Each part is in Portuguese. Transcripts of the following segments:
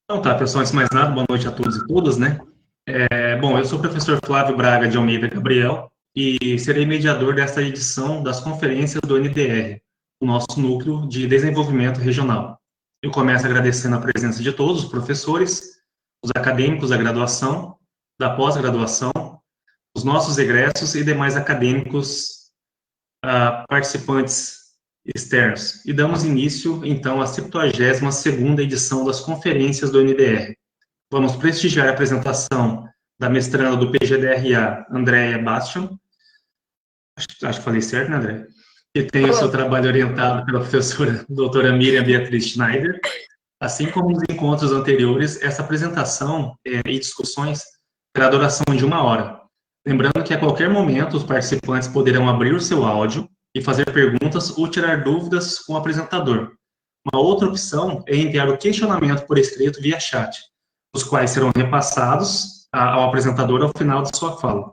Então tá, pessoal, antes de mais nada, boa noite a todos e todas, né? Bom, eu sou o professor Flávio Braga de Almeida Gabriel e serei mediador desta edição das conferências do NDR, o nosso núcleo de desenvolvimento regional. Eu começo agradecendo a presença de todos os professores, os acadêmicos da graduação, da pós-graduação, os nossos egressos e demais acadêmicos participantes externos. E damos início, então, à 72ª edição das conferências do NDR. Vamos prestigiar a apresentação da mestranda do PGDRA, Andréia Bastion, acho que falei certo, né, André? Que tem o seu trabalho orientado pela professora doutora Miriam Beatriz Schneider. Assim como nos encontros anteriores, essa apresentação e discussões terá duração de 1 hora. Lembrando que a qualquer momento os participantes poderão abrir o seu áudio e fazer perguntas ou tirar dúvidas com o apresentador. Uma outra opção é enviar o questionamento por escrito via chat, os quais serão repassados ao apresentador ao final de sua fala.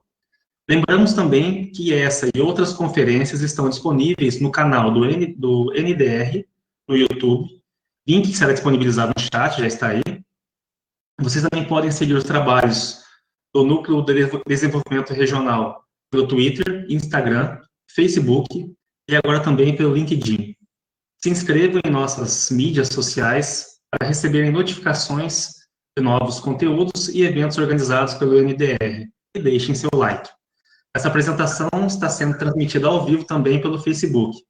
Lembramos também que essa e outras conferências estão disponíveis no canal do NDR, no YouTube. Link que será disponibilizado no chat, já está aí. Vocês também podem seguir os trabalhos do Núcleo de Desenvolvimento Regional pelo Twitter, Instagram, Facebook e agora também pelo LinkedIn. Se inscrevam em nossas mídias sociais para receberem notificações de novos conteúdos e eventos organizados pelo NDR. E deixem seu like. Essa apresentação está sendo transmitida ao vivo também pelo Facebook.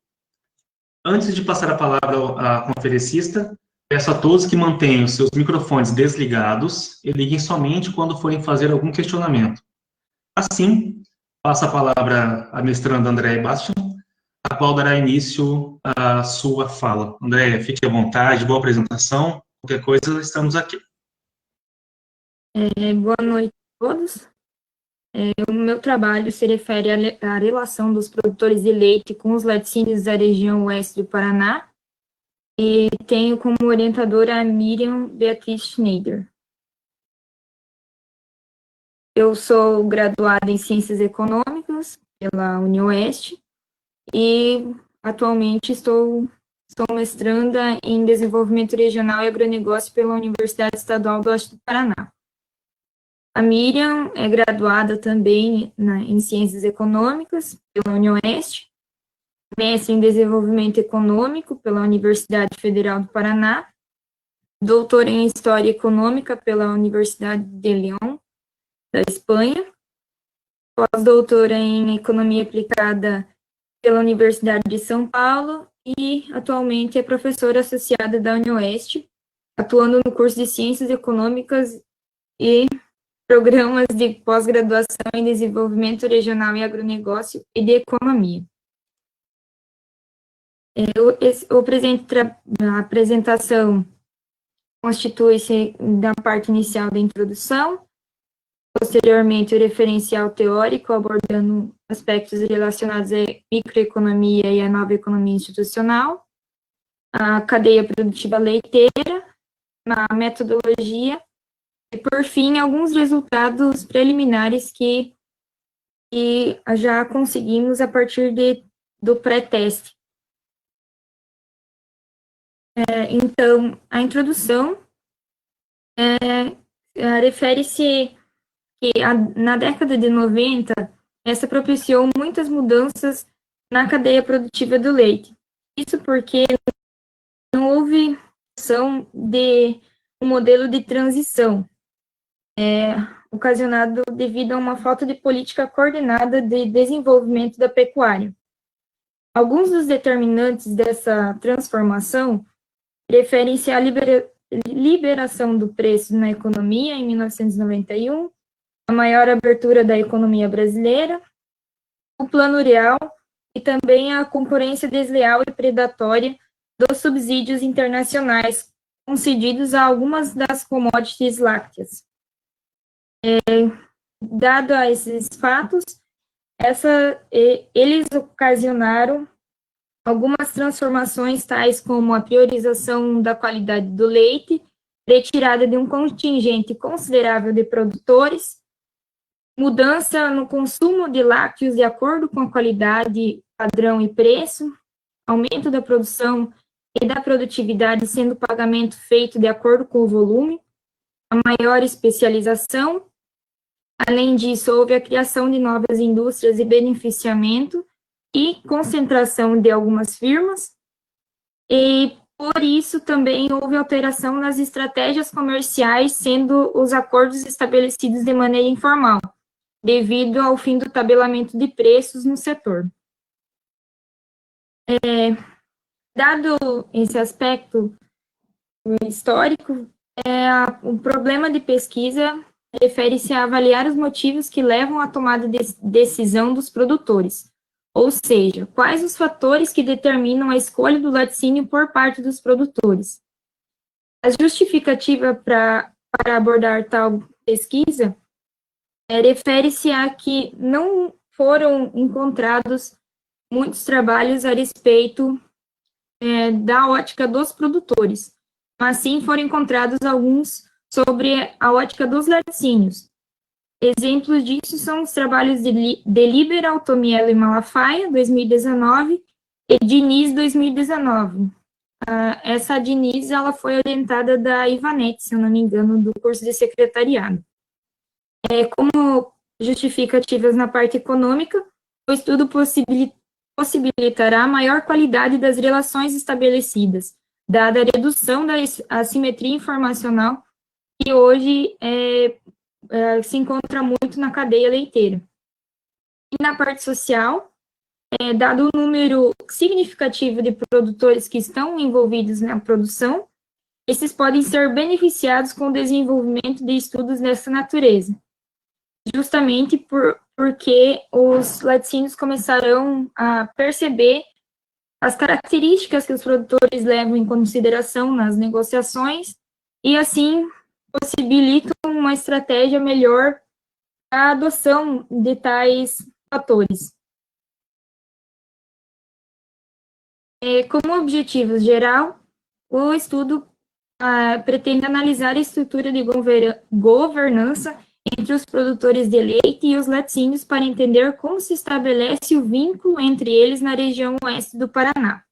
Antes de passar a palavra à conferencista, peço a todos que mantenham seus microfones desligados e liguem somente quando forem fazer algum questionamento. Assim, passo a palavra à mestranda Andréia Bastion, a qual dará início à sua fala. Andréia, fique à vontade, boa apresentação. Qualquer coisa, estamos aqui. Boa noite a todos. O meu trabalho se refere à relação dos produtores de leite com os laticínios da região oeste do Paraná, e tenho como orientadora a Miriam Beatriz Schneider. Eu sou graduada em Ciências Econômicas pela UniOeste e atualmente sou mestranda em Desenvolvimento Regional e Agronegócio pela Universidade Estadual do Oeste do Paraná. A Miriam é graduada também em Ciências Econômicas pela UniOeste, mestre em Desenvolvimento Econômico pela Universidade Federal do Paraná, doutora em História Econômica pela Universidade de León, da Espanha, pós-doutora em Economia Aplicada pela Universidade de São Paulo e atualmente é professora associada da UniOeste, atuando no curso de Ciências Econômicas e programas de pós-graduação em Desenvolvimento Regional e Agronegócio e de Economia. A apresentação constitui-se da parte inicial da introdução, posteriormente o referencial teórico, abordando aspectos relacionados à microeconomia e à nova economia institucional, a cadeia produtiva leiteira, a metodologia, e, por fim, alguns resultados preliminares que já conseguimos a partir do pré-teste. Então, a introdução refere-se que na década de 90, essa propiciou muitas mudanças na cadeia produtiva do leite. Isso porque não houve ação de um modelo de transição, ocasionado devido a uma falta de política coordenada de desenvolvimento da pecuária. Alguns dos determinantes dessa transformação referem-se à liberação do preço na economia em 1991, a maior abertura da economia brasileira, o Plano Real e também a concorrência desleal e predatória dos subsídios internacionais concedidos a algumas das commodities lácteas. Dado a esses fatos, eles ocasionaram algumas transformações, tais como a priorização da qualidade do leite, retirada de um contingente considerável de produtores, mudança no consumo de lácteos de acordo com a qualidade, padrão e preço, aumento da produção e da produtividade, sendo o pagamento feito de acordo com o volume, a maior especialização. Além disso, houve a criação de novas indústrias e beneficiamento e concentração de algumas firmas, e por isso também houve alteração nas estratégias comerciais, sendo os acordos estabelecidos de maneira informal, devido ao fim do tabelamento de preços no setor. Dado esse aspecto histórico, o problema de pesquisa refere-se a avaliar os motivos que levam à tomada de decisão dos produtores, ou seja, quais os fatores que determinam a escolha do laticínio por parte dos produtores. A justificativa para abordar tal pesquisa refere-se a que não foram encontrados muitos trabalhos a respeito da ótica dos produtores, mas sim foram encontrados alguns sobre a ótica dos laticínios. Exemplos disso são os trabalhos de Libera, Automiello e Malafaia, 2019, e Diniz, 2019. Essa Diniz, ela foi orientada da Ivanete, se eu não me engano, do curso de secretariado. Como justificativas na parte econômica, o estudo possibilitará maior qualidade das relações estabelecidas, dada a redução da assimetria informacional que hoje se encontra muito na cadeia leiteira. E na parte social, dado o número significativo de produtores que estão envolvidos na produção, esses podem ser beneficiados com o desenvolvimento de estudos dessa natureza, justamente porque os laticínios começarão a perceber as características que os produtores levam em consideração nas negociações e, assim, possibilitam uma estratégia melhor para a adoção de tais fatores. Como objetivo geral, o estudo pretende analisar a estrutura de governança entre os produtores de leite e os laticínios para entender como se estabelece o vínculo entre eles na região oeste do Paraná.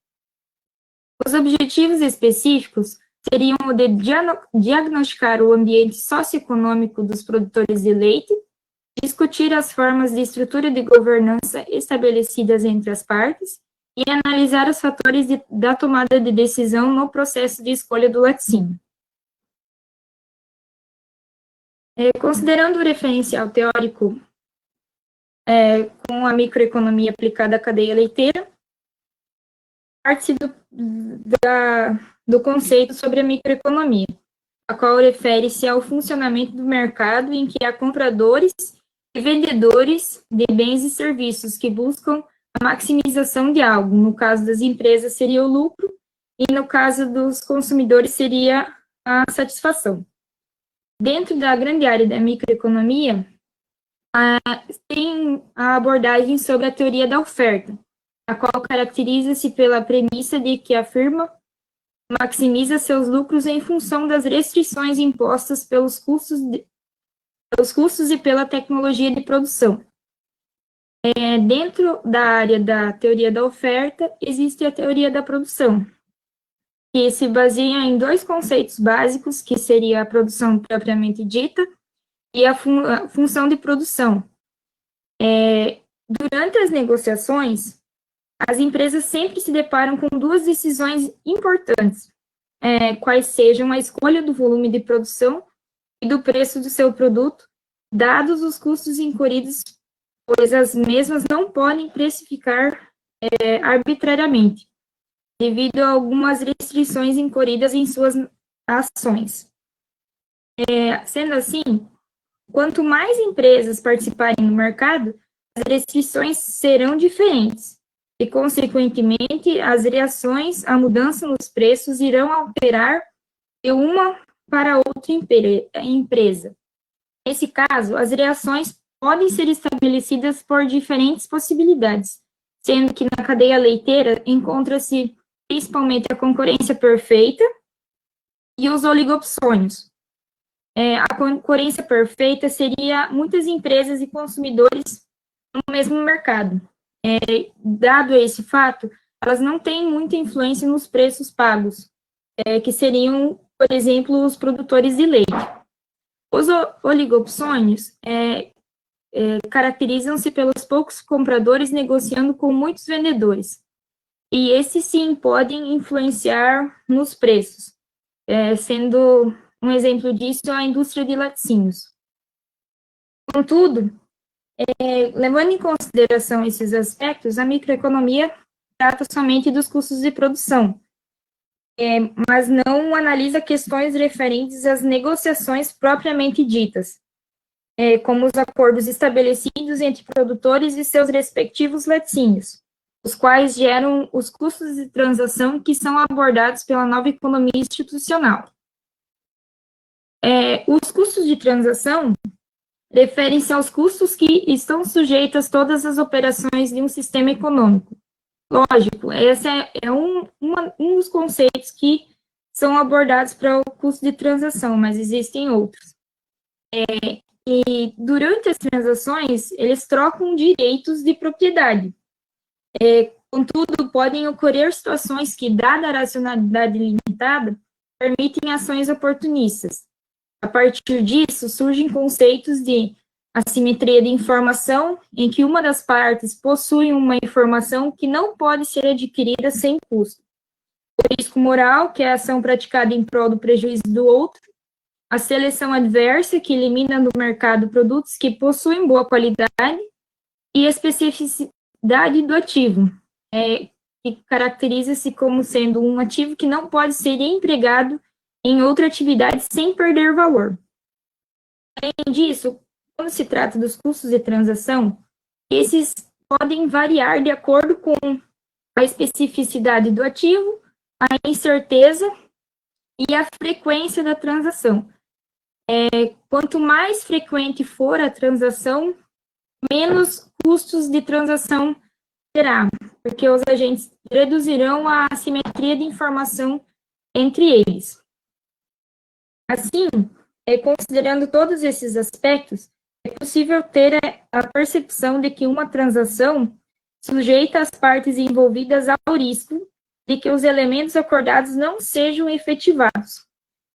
Os objetivos específicos seriam o de diagnosticar o ambiente socioeconômico dos produtores de leite, discutir as formas de estrutura de governança estabelecidas entre as partes e analisar os fatores da tomada de decisão no processo de escolha do laticínio. Considerando o referencial teórico com a microeconomia aplicada à cadeia leiteira, parte do conceito sobre a microeconomia, a qual refere-se ao funcionamento do mercado em que há compradores e vendedores de bens e serviços que buscam a maximização de algo. No caso das empresas seria o lucro e no caso dos consumidores seria a satisfação. Dentro da grande área da microeconomia, tem a abordagem sobre a teoria da oferta, a qual caracteriza-se pela premissa de que a firma maximiza seus lucros em função das restrições impostas pelos custos e pela tecnologia de produção. Dentro da área da teoria da oferta, existe a teoria da produção, que se baseia em dois conceitos básicos, que seria a produção propriamente dita e a função de produção. Durante as negociações, as empresas sempre se deparam com duas decisões importantes, quais sejam a escolha do volume de produção e do preço do seu produto, dados os custos incorridos, pois as mesmas não podem precificar arbitrariamente, devido a algumas restrições incorridas em suas ações. Sendo assim, quanto mais empresas participarem no mercado, as restrições serão diferentes, e, consequentemente, as reações à mudança nos preços irão alterar de uma para outra empresa. Nesse caso, as reações podem ser estabelecidas por diferentes possibilidades, sendo que na cadeia leiteira encontra-se principalmente a concorrência perfeita e os oligopsônios. A concorrência perfeita seria muitas empresas e consumidores no mesmo mercado. Dado esse fato, elas não têm muita influência nos preços pagos, que seriam, por exemplo, os produtores de leite. Os oligopsônios caracterizam-se pelos poucos compradores negociando com muitos vendedores, e esses sim podem influenciar nos preços, sendo um exemplo disso a indústria de laticínios. Contudo, levando em consideração esses aspectos, a microeconomia trata somente dos custos de produção, mas não analisa questões referentes às negociações propriamente ditas, como os acordos estabelecidos entre produtores e seus respectivos laticínios, os quais geram os custos de transação que são abordados pela nova economia institucional. Os custos de transação referem-se aos custos que estão sujeitos a todas as operações de um sistema econômico. Lógico, esse é um dos conceitos que são abordados para o custo de transação, mas existem outros. E durante as transações, eles trocam direitos de propriedade. Contudo, podem ocorrer situações que, dada a racionalidade limitada, permitem ações oportunistas. A partir disso, surgem conceitos de assimetria de informação, em que uma das partes possui uma informação que não pode ser adquirida sem custo. O risco moral, que é a ação praticada em prol do prejuízo do outro. A seleção adversa, que elimina do mercado produtos que possuem boa qualidade. E a especificidade do ativo, que caracteriza-se como sendo um ativo que não pode ser empregado em outra atividade sem perder valor. Além disso, quando se trata dos custos de transação, esses podem variar de acordo com a especificidade do ativo, a incerteza e a frequência da transação. Quanto mais frequente for a transação, menos custos de transação terá, porque os agentes reduzirão a assimetria de informação entre eles. Assim, considerando todos esses aspectos, é possível ter a percepção de que uma transação sujeita as partes envolvidas ao risco de que os elementos acordados não sejam efetivados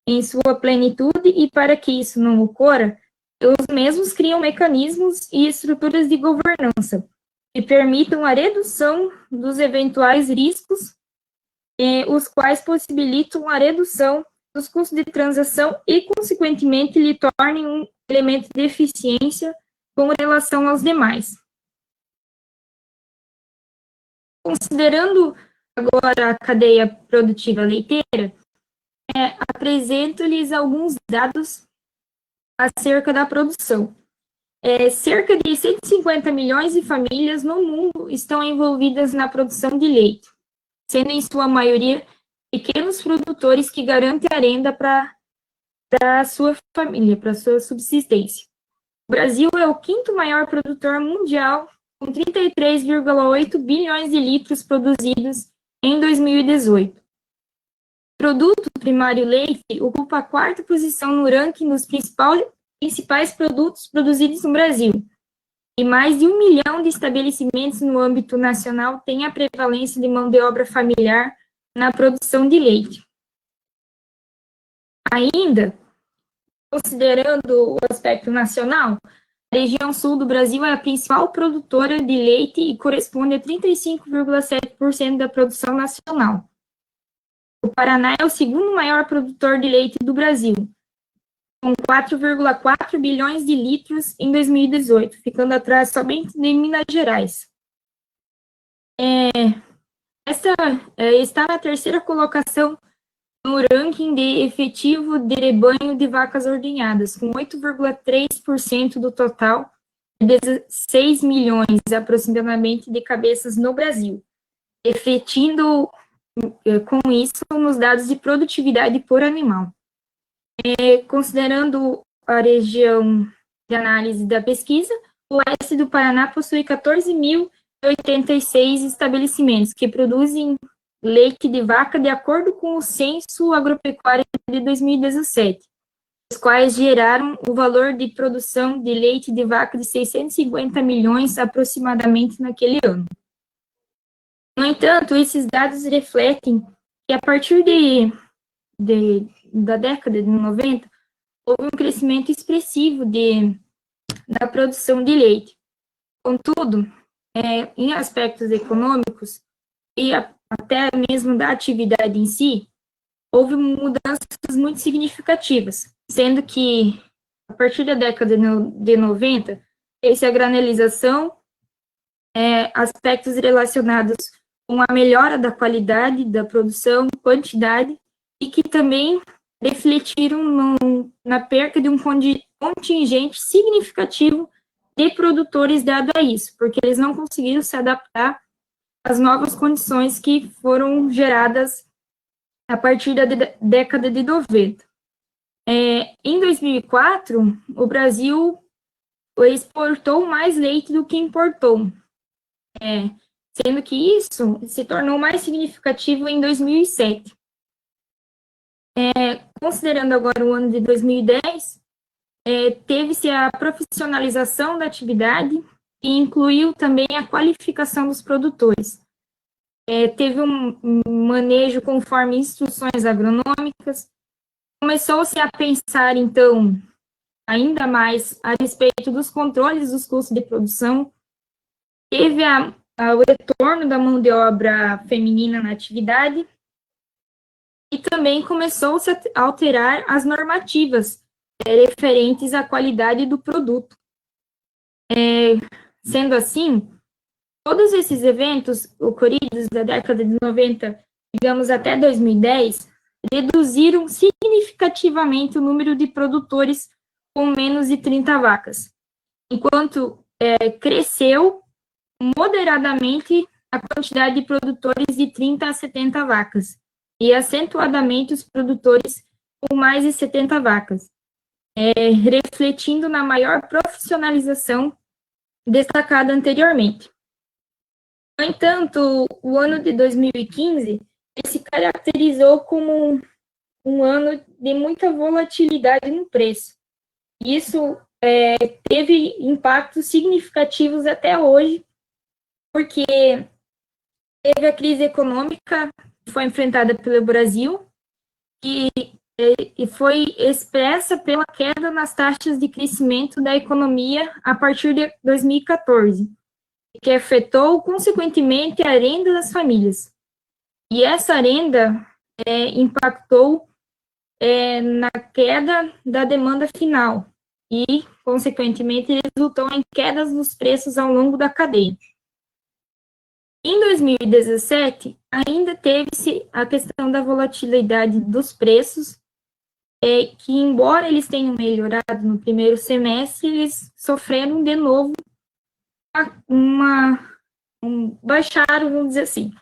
em sua plenitude, e para que isso não ocorra, os mesmos criam mecanismos e estruturas de governança que permitam a redução dos eventuais riscos, os quais possibilitam a redução dos custos de transação e, consequentemente, lhe tornem um elemento de eficiência com relação aos demais. Considerando agora a cadeia produtiva leiteira, apresento-lhes alguns dados acerca da produção. Cerca de 150 milhões de famílias no mundo estão envolvidas na produção de leite, sendo em sua maioria pequenos produtores que garantem a renda para a sua família, para a sua subsistência. O Brasil é o quinto maior produtor mundial, com 33,8 bilhões de litros produzidos em 2018. O produto primário leite ocupa a quarta posição no ranking dos principais produtos produzidos no Brasil, e mais de 1 milhão de estabelecimentos no âmbito nacional têm a prevalência de mão de obra familiar na produção de leite. Ainda, considerando o aspecto nacional, a região sul do Brasil é a principal produtora de leite e corresponde a 35,7% da produção nacional. O Paraná é o segundo maior produtor de leite do Brasil, com 4,4 bilhões de litros em 2018, ficando atrás somente de Minas Gerais. Está na terceira colocação no ranking de efetivo de rebanho de vacas ordenhadas, com 8,3% do total, de 16 milhões aproximadamente de cabeças no Brasil, refletindo com isso nos dados de produtividade por animal. Considerando a região de análise da pesquisa, o oeste do Paraná possui 14.086 estabelecimentos que produzem leite de vaca de acordo com o Censo Agropecuário de 2017, os quais geraram o valor de produção de leite de vaca de 650 milhões aproximadamente naquele ano. No entanto, esses dados refletem que a partir da década de 90, houve um crescimento expressivo da produção de leite. Contudo, em aspectos econômicos e até mesmo da atividade em si, houve mudanças muito significativas, sendo que, a partir da década de 90, essa granelização, aspectos relacionados com a melhora da qualidade da produção, quantidade, e que também refletiram na perca de um contingente significativo de produtores dado a isso, porque eles não conseguiram se adaptar às novas condições que foram geradas a partir da década de 90. Em 2004, o Brasil exportou mais leite do que importou, sendo que isso se tornou mais significativo em 2007. Considerando agora o ano de 2010, teve-se a profissionalização da atividade e incluiu também a qualificação dos produtores. Teve um manejo conforme instruções agronômicas, começou-se a pensar, então, ainda mais a respeito dos controles dos custos de produção, teve o retorno da mão de obra feminina na atividade, e também começou-se a alterar as normativas referentes à qualidade do produto. Sendo assim, todos esses eventos ocorridos da década de 90, digamos até 2010, reduziram significativamente o número de produtores com menos de 30 vacas, enquanto cresceu moderadamente a quantidade de produtores de 30 a 70 vacas, e acentuadamente os produtores com mais de 70 vacas, refletindo na maior profissionalização destacada anteriormente. No entanto, o ano de 2015 se caracterizou como um ano de muita volatilidade no preço. Isso teve impactos significativos até hoje, porque teve a crise econômica que foi enfrentada pelo Brasil e foi expressa pela queda nas taxas de crescimento da economia a partir de 2014, que afetou, consequentemente, a renda das famílias. E essa renda impactou na queda da demanda final e, consequentemente, resultou em quedas nos preços ao longo da cadeia. Em 2017, ainda teve-se a questão da volatilidade dos preços, que, embora eles tenham melhorado no primeiro semestre, eles sofreram de novo baixaram, vamos dizer assim.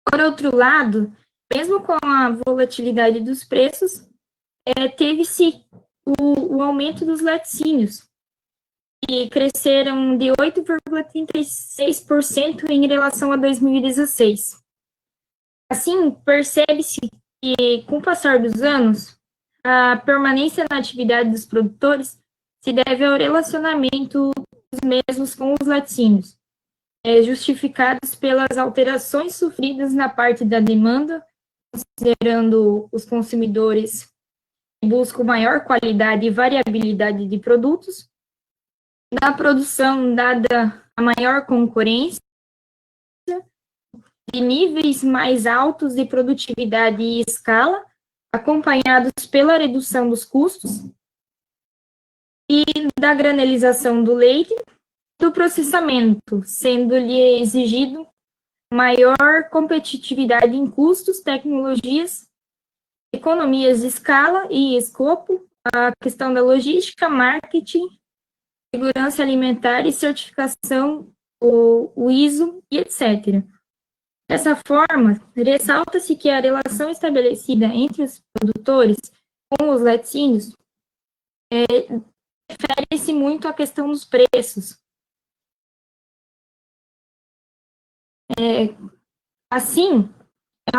Por outro lado, mesmo com a volatilidade dos preços, teve-se o aumento dos laticínios, que cresceram de 8,36% em relação a 2016. Assim, percebe-se que, com o passar dos anos, a permanência na atividade dos produtores se deve ao relacionamento dos mesmos com os laticínios, justificados pelas alterações sofridas na parte da demanda, considerando os consumidores que buscam maior qualidade e variabilidade de produtos, da produção dada a maior concorrência, de níveis mais altos de produtividade e escala, acompanhados pela redução dos custos, e da granelização do leite, do processamento, sendo-lhe exigido maior competitividade em custos, tecnologias, economias de escala e escopo, a questão da logística, marketing, segurança alimentar e certificação, o ISO e etc. Dessa forma, ressalta-se que a relação estabelecida entre os produtores com os laticínios refere-se muito à questão dos preços. Assim,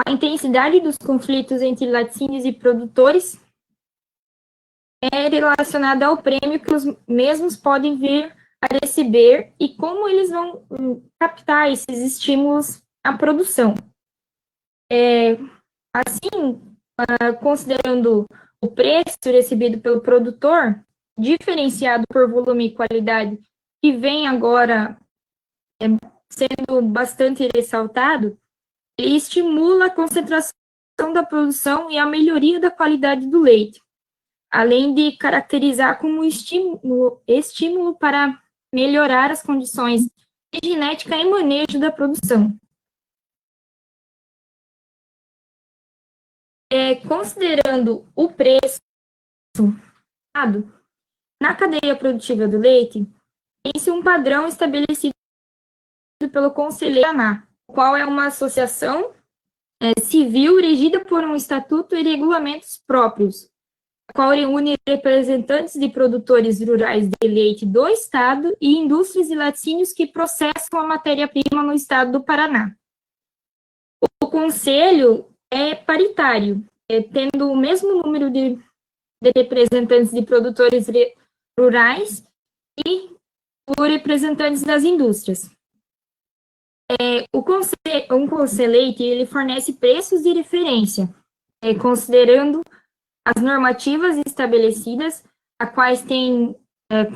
a intensidade dos conflitos entre laticínios e produtores é relacionada ao prêmio que os mesmos podem vir a receber e como eles vão captar esses estímulos à produção. Assim, considerando o preço recebido pelo produtor, diferenciado por volume e qualidade, que vem agora sendo bastante ressaltado, ele estimula a concentração da produção e a melhoria da qualidade do leite, além de caracterizar como estímulo para melhorar as condições de genética e manejo da produção. Considerando o preço na cadeia produtiva do leite, tem-se um padrão estabelecido pelo Conselho do Paraná, o qual é uma associação civil regida por um estatuto e regulamentos próprios, a qual une representantes de produtores rurais de leite do estado e indústrias de laticínios que processam a matéria-prima no estado do Paraná. O conselho é paritário, tendo o mesmo número de representantes de produtores rurais e por representantes das indústrias. Um conselheiro ele fornece preços de referência, considerando as normativas estabelecidas, a quais tem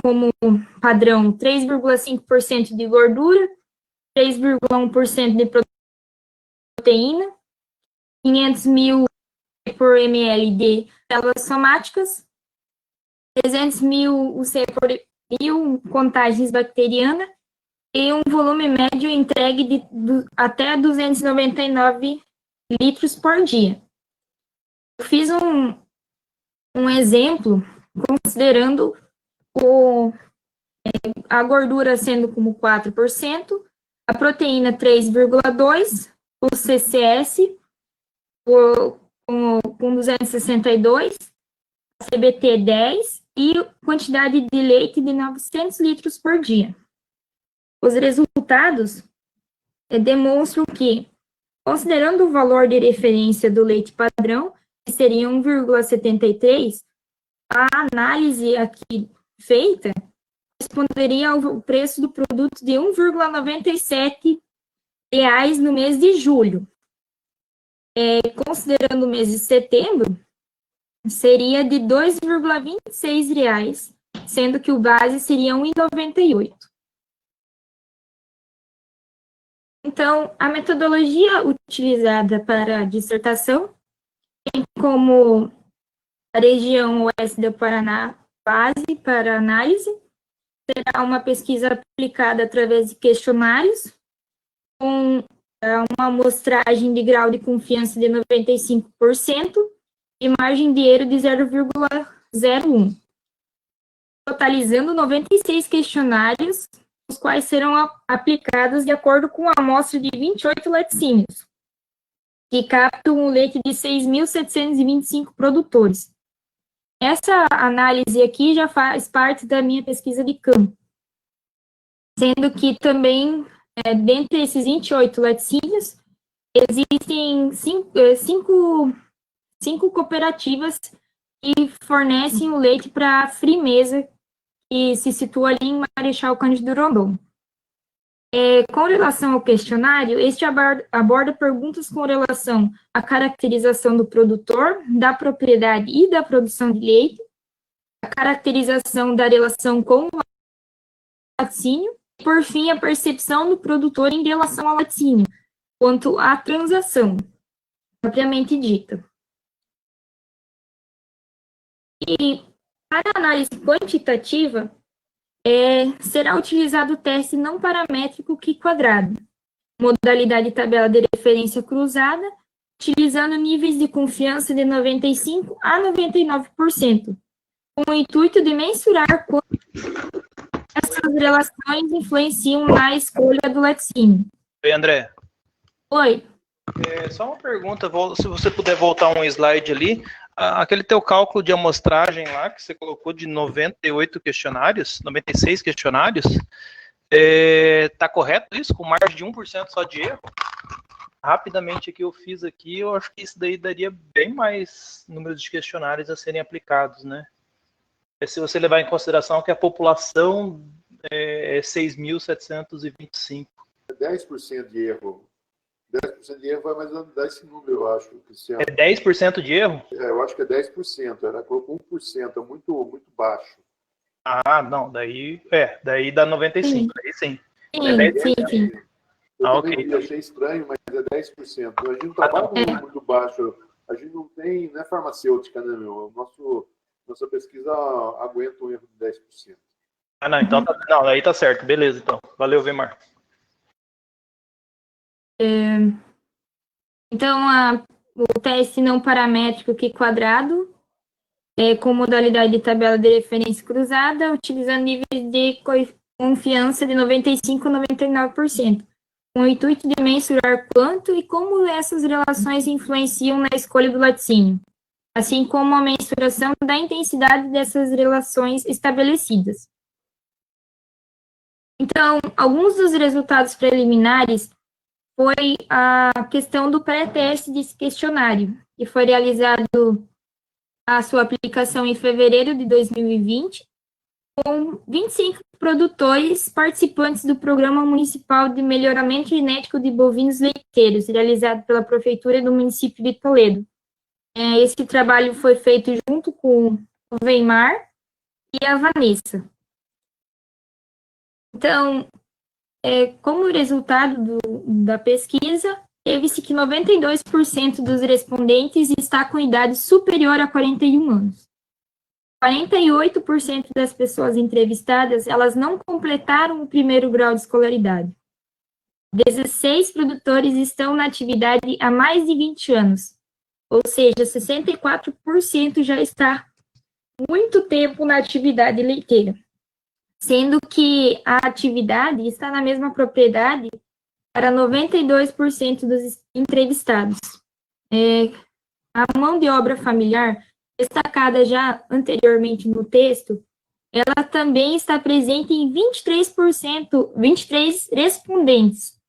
como padrão 3,5% de gordura, 3,1% de proteína, 500 mil por ml de células somáticas, 300 mil UC por mil contagens bacteriana e um volume médio entregue de até 299 litros por dia. Eu fiz um exemplo considerando a gordura sendo como 4%, a proteína 3,2%, o CCS com 262, a CBT 10 e quantidade de leite de 900 litros por dia. Os resultados demonstram que, considerando o valor de referência do leite padrão, que seria 1,73, a análise aqui feita corresponderia ao preço do produto de R$ 1,97 no mês de julho. Considerando o mês de setembro, seria de R$ 2,26, sendo que o base seria R$ 1,98. Então, a metodologia utilizada para a dissertação tem como a região oeste do Paraná base para análise, será uma pesquisa aplicada através de questionários, com uma amostragem de grau de confiança de 95% e margem de erro de 0,01, totalizando 96 questionários, os quais serão aplicados de acordo com a amostra de 28 laticínios, que captam o leite de 6.725 produtores. Essa análise aqui já faz parte da minha pesquisa de campo, sendo que também, dentre esses 28 laticínios, existem cinco cooperativas que fornecem o leite para a Frimeza, que se situa ali em Marechal Cândido Rondon. Com relação ao questionário, este aborda perguntas com relação à caracterização do produtor, da propriedade e da produção de leite, a caracterização da relação com o laticínio, e, por fim, a percepção do produtor em relação ao laticínio, quanto à transação, propriamente dita. E, para a análise quantitativa, será utilizado o teste não paramétrico Q quadrado, modalidade tabela de referência cruzada, utilizando níveis de confiança de 95% a 99%, com o intuito de mensurar quanto essas relações influenciam na escolha do laticínio. Oi, André. Oi. Só uma pergunta, se você puder voltar um slide ali, aquele teu cálculo de amostragem lá, que você colocou de 98 questionários, 96 questionários, tá correto isso? Com margem de 1% só de erro? Rapidamente aqui eu fiz aqui, eu acho que isso daí daria bem mais número de questionários a serem aplicados, né? Se você levar em consideração que a população é 6.725. 10% de erro 10% de erro vai mais ou menos dar esse número, eu acho, Cristiano. É 10% de erro? Eu acho que é 10%. Ela colocou 1%, é muito baixo. Ah, não, daí dá 95, daí sim. Sim. Eu Ok. também achei estranho, mas é 10%. A gente não trabalha com um número muito baixo. A gente não é farmacêutica, né, meu? Nossa pesquisa aguenta um erro de 10%. Ah, não, então aí tá certo. Beleza, então. Valeu, Vimar. Então, o teste não paramétrico Q quadrado, com modalidade de tabela de referência cruzada, utilizando níveis de confiança de 95% a 99%, com o intuito de mensurar quanto e como essas relações influenciam na escolha do laticínio, assim como a mensuração da intensidade dessas relações estabelecidas. Então, alguns dos resultados preliminares foi a questão do pré-teste desse questionário, que foi realizado a sua aplicação em fevereiro de 2020, com 25 produtores participantes do Programa Municipal de Melhoramento Genético de Bovinos Leiteiros, realizado pela Prefeitura do município de Toledo. Esse trabalho foi feito junto com o Weimar e a Vanessa. Então, como resultado da pesquisa, teve-se que 92% dos respondentes está com idade superior a 41 anos. 48% das pessoas entrevistadas, elas não completaram o primeiro grau de escolaridade. 16 produtores estão na atividade há mais de 20 anos, ou seja, 64% já está muito tempo na atividade leiteira, sendo que a atividade está na mesma propriedade para 92% dos entrevistados. A mão de obra familiar, destacada já anteriormente no texto, ela também está presente em 23 respondentes.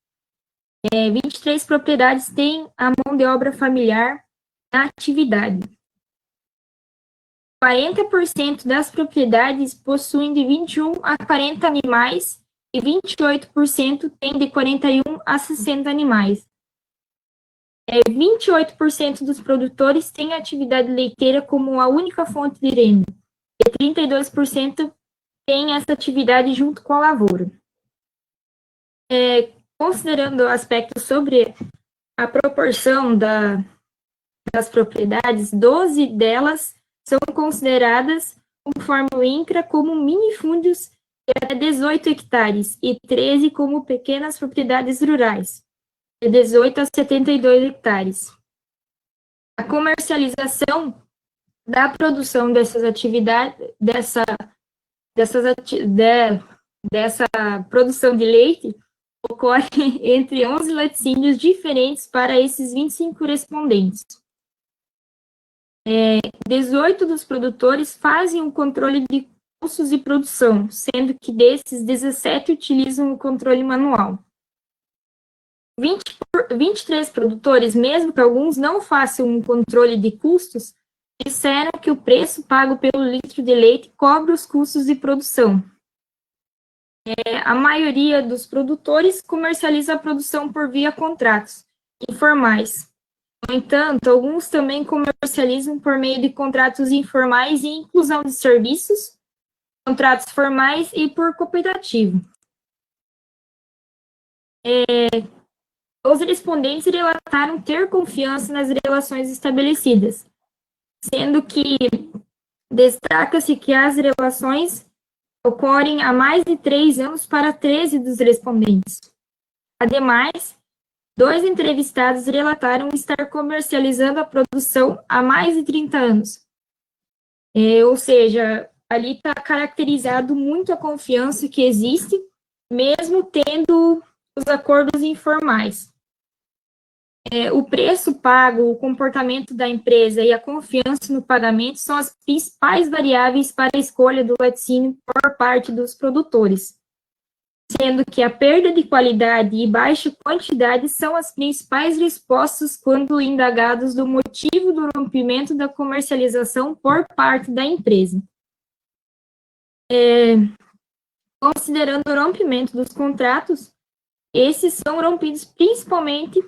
23 propriedades têm a mão de obra familiar na atividade. 40% das propriedades possuem de 21 a 40 animais e 28% têm de 41 a 60 animais. 28% dos produtores têm a atividade leiteira como a única fonte de renda, e 32% têm essa atividade junto com a lavoura. Considerando aspectos sobre a proporção das propriedades, 12 delas são consideradas, conforme o INCRA, como minifúndios de até 18 hectares e 13 como pequenas propriedades rurais, de 18 a 72 hectares. A comercialização da produção dessas atividades, dessa produção de leite, ocorre entre 11 laticínios diferentes para esses 25 respondentes. 18 dos produtores fazem o controle de custos de produção, sendo que desses, 17 utilizam o controle manual. 23 produtores, mesmo que alguns não façam um controle de custos, disseram que o preço pago pelo litro de leite cobre os custos de produção. A maioria dos produtores comercializa a produção por via contratos informais. No entanto, alguns também comercializam por meio de contratos informais e inclusão de serviços, contratos formais e por cooperativo. Os respondentes relataram ter confiança nas relações estabelecidas, sendo que destaca-se que as relações ocorrem há mais de 3 anos para 13 dos respondentes. Ademais, 2 entrevistados relataram estar comercializando a produção há mais de 30 anos. Ou seja, ali está caracterizado muito a confiança que existe, mesmo tendo os acordos informais. O preço pago, o comportamento da empresa e a confiança no pagamento são as principais variáveis para a escolha do laticínio por parte dos produtores, sendo que a perda de qualidade e baixa quantidade são as principais respostas quando indagados do motivo do rompimento da comercialização por parte da empresa. Considerando o rompimento dos contratos, esses são rompidos principalmente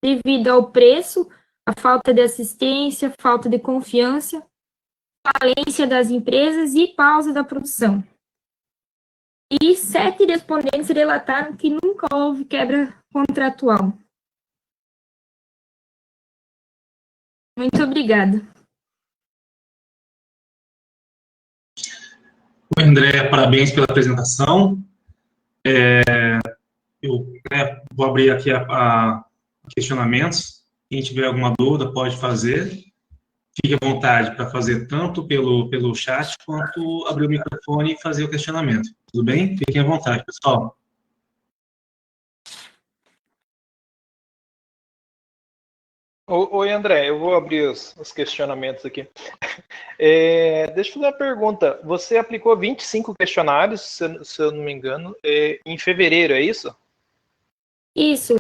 devido ao preço, a falta de assistência, falta de confiança, falência das empresas e pausa da produção. E 7 respondentes relataram que nunca houve quebra contratual. Muito obrigada. Oi, André, parabéns pela apresentação. Eu vou abrir aqui a questionamentos. Quem tiver alguma dúvida pode fazer. Fique à vontade para fazer tanto pelo chat quanto abrir o microfone e fazer o questionamento. Tudo bem? Fiquem à vontade, pessoal. Oi, André, eu vou abrir os questionamentos aqui. Deixa eu fazer uma pergunta. Você aplicou 25 questionários, se eu não me engano, em fevereiro, é isso? Isso.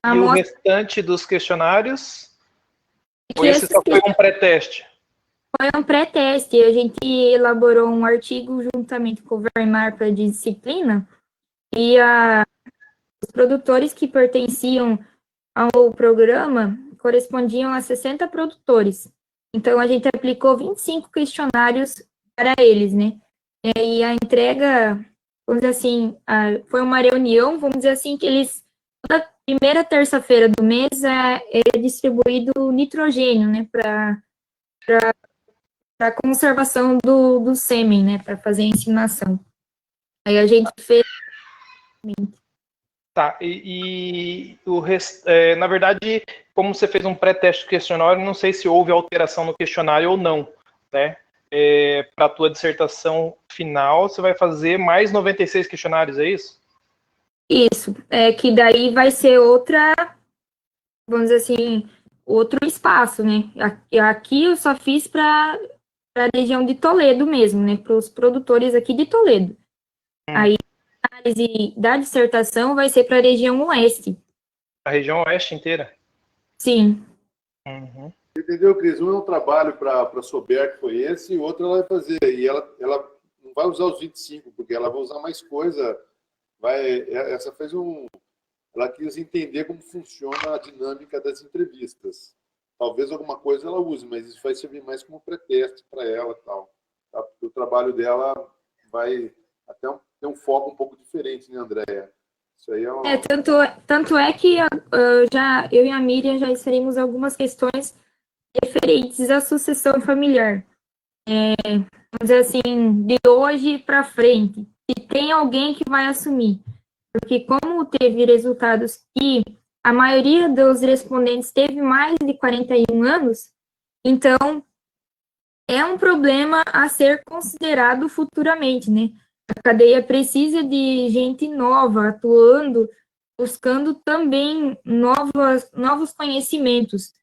E o restante dos questionários? Ou esse só foi um pré-teste? Foi um pré-teste. A gente elaborou um artigo juntamente com o Vermar para disciplina e os produtores que pertenciam ao programa correspondiam a 60 produtores. Então, a gente aplicou 25 questionários para eles, né? E a entrega, vamos dizer assim, foi uma reunião, vamos dizer assim, que eles, toda primeira terça-feira do mês, é distribuído nitrogênio, né? Para a conservação do sêmen, né? Para fazer a inseminação. Aí a gente fez... Tá, e na verdade, como você fez um pré-teste do questionário, não sei se houve alteração no questionário ou não, né? Para a tua dissertação final, você vai fazer mais 96 questionários, é isso? Isso, que daí vai ser outra, vamos dizer assim, outro espaço, né? Aqui eu só fiz para a região de Toledo mesmo, né? Para os produtores aqui de Toledo. Aí a análise da dissertação vai ser para a região oeste. A região oeste inteira? Sim. Uhum. Entendeu, Cris? Um é um trabalho para a Sober, que foi esse, e o outro ela vai fazer. E ela não vai usar os 25, porque ela vai usar mais coisa. Essa fez ela quis entender como funciona a dinâmica das entrevistas. Talvez alguma coisa ela use, mas isso vai servir mais como pretexto para ela e tal. Tá? O trabalho dela vai até ter um foco um pouco diferente, né, Andréia? Isso aí Tanto é que eu e a Miriam já inserimos algumas questões referentes à sucessão familiar. Vamos dizer assim, de hoje para frente, se tem alguém que vai assumir. Porque como teve resultados que a maioria dos respondentes teve mais de 41 anos, então é um problema a ser considerado futuramente, né? A cadeia precisa de gente nova, atuando, buscando também novos conhecimentos.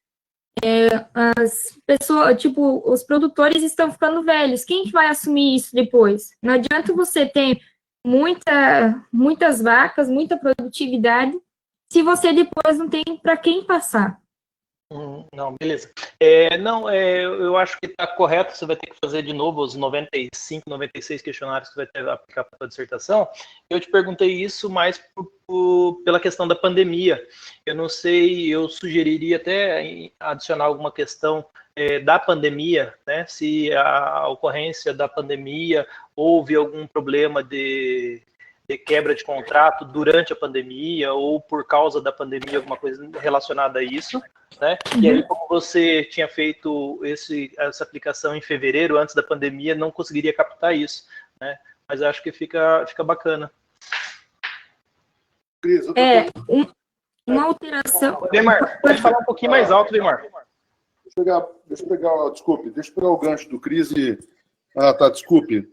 As pessoas, tipo, os produtores estão ficando velhos. Quem que vai assumir isso depois? Não adianta você ter muitas vacas, muita produtividade, se você depois não tem para quem passar. Não, beleza. Eu acho que está correto, você vai ter que fazer de novo os 95, 96 questionários que você vai ter que aplicar para a dissertação. Eu te perguntei isso mais pela questão da pandemia. Eu não sei, eu sugeriria até adicionar alguma questão da pandemia, né? Se a ocorrência da pandemia houve algum problema de quebra de contrato durante a pandemia ou por causa da pandemia, alguma coisa relacionada a isso, né? E aí, como você tinha feito essa aplicação em fevereiro, antes da pandemia, não conseguiria captar isso, né? Mas acho que fica bacana. Cris, Uma alteração... Demar, pode falar um pouquinho mais alto, Demar. Deixa eu pegar o gancho do Cris e... desculpe.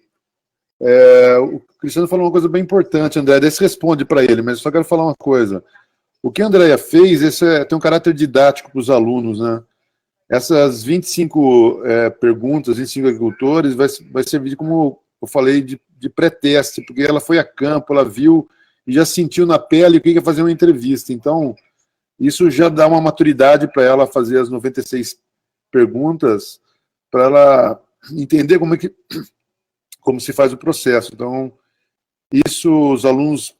O Cristiano falou uma coisa bem importante, André, daí você responde para ele, mas eu só quero falar uma coisa. O que a Andréia fez, tem um caráter didático para os alunos, né? Essas 25 perguntas, 25 agricultores, vai servir como eu falei, de pré-teste, porque ela foi a campo, ela viu e já sentiu na pele o que ia fazer uma entrevista. Então, isso já dá uma maturidade para ela fazer as 96 perguntas, para ela entender como se faz o processo. Então, isso, os alunos,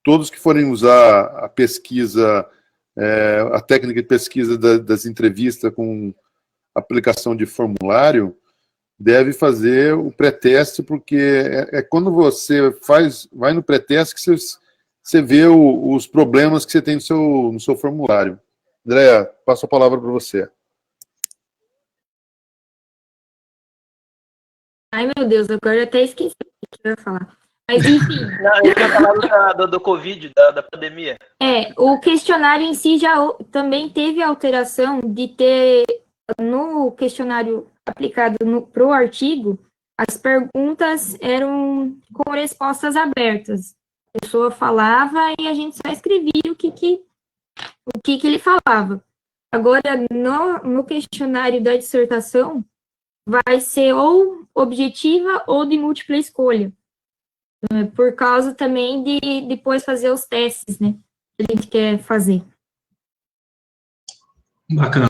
todos que forem usar a pesquisa a técnica de pesquisa das entrevistas com aplicação de formulário, deve fazer o pré-teste, porque quando você vai no pré-teste que você vê os problemas que você tem no seu formulário. Andréa, passo a palavra para você. Ai, meu Deus, agora eu até esqueci o que eu ia falar. Mas, enfim. Não, eu tinha falado do Covid, da pandemia. O questionário em si já também teve alteração de ter, no questionário aplicado para o artigo, as perguntas eram com respostas abertas. A pessoa falava e a gente só escrevia o que ele falava. Agora, no questionário da dissertação, vai ser ou objetiva ou de múltipla escolha. Por causa também de depois fazer os testes, né, que a gente quer fazer. Bacana.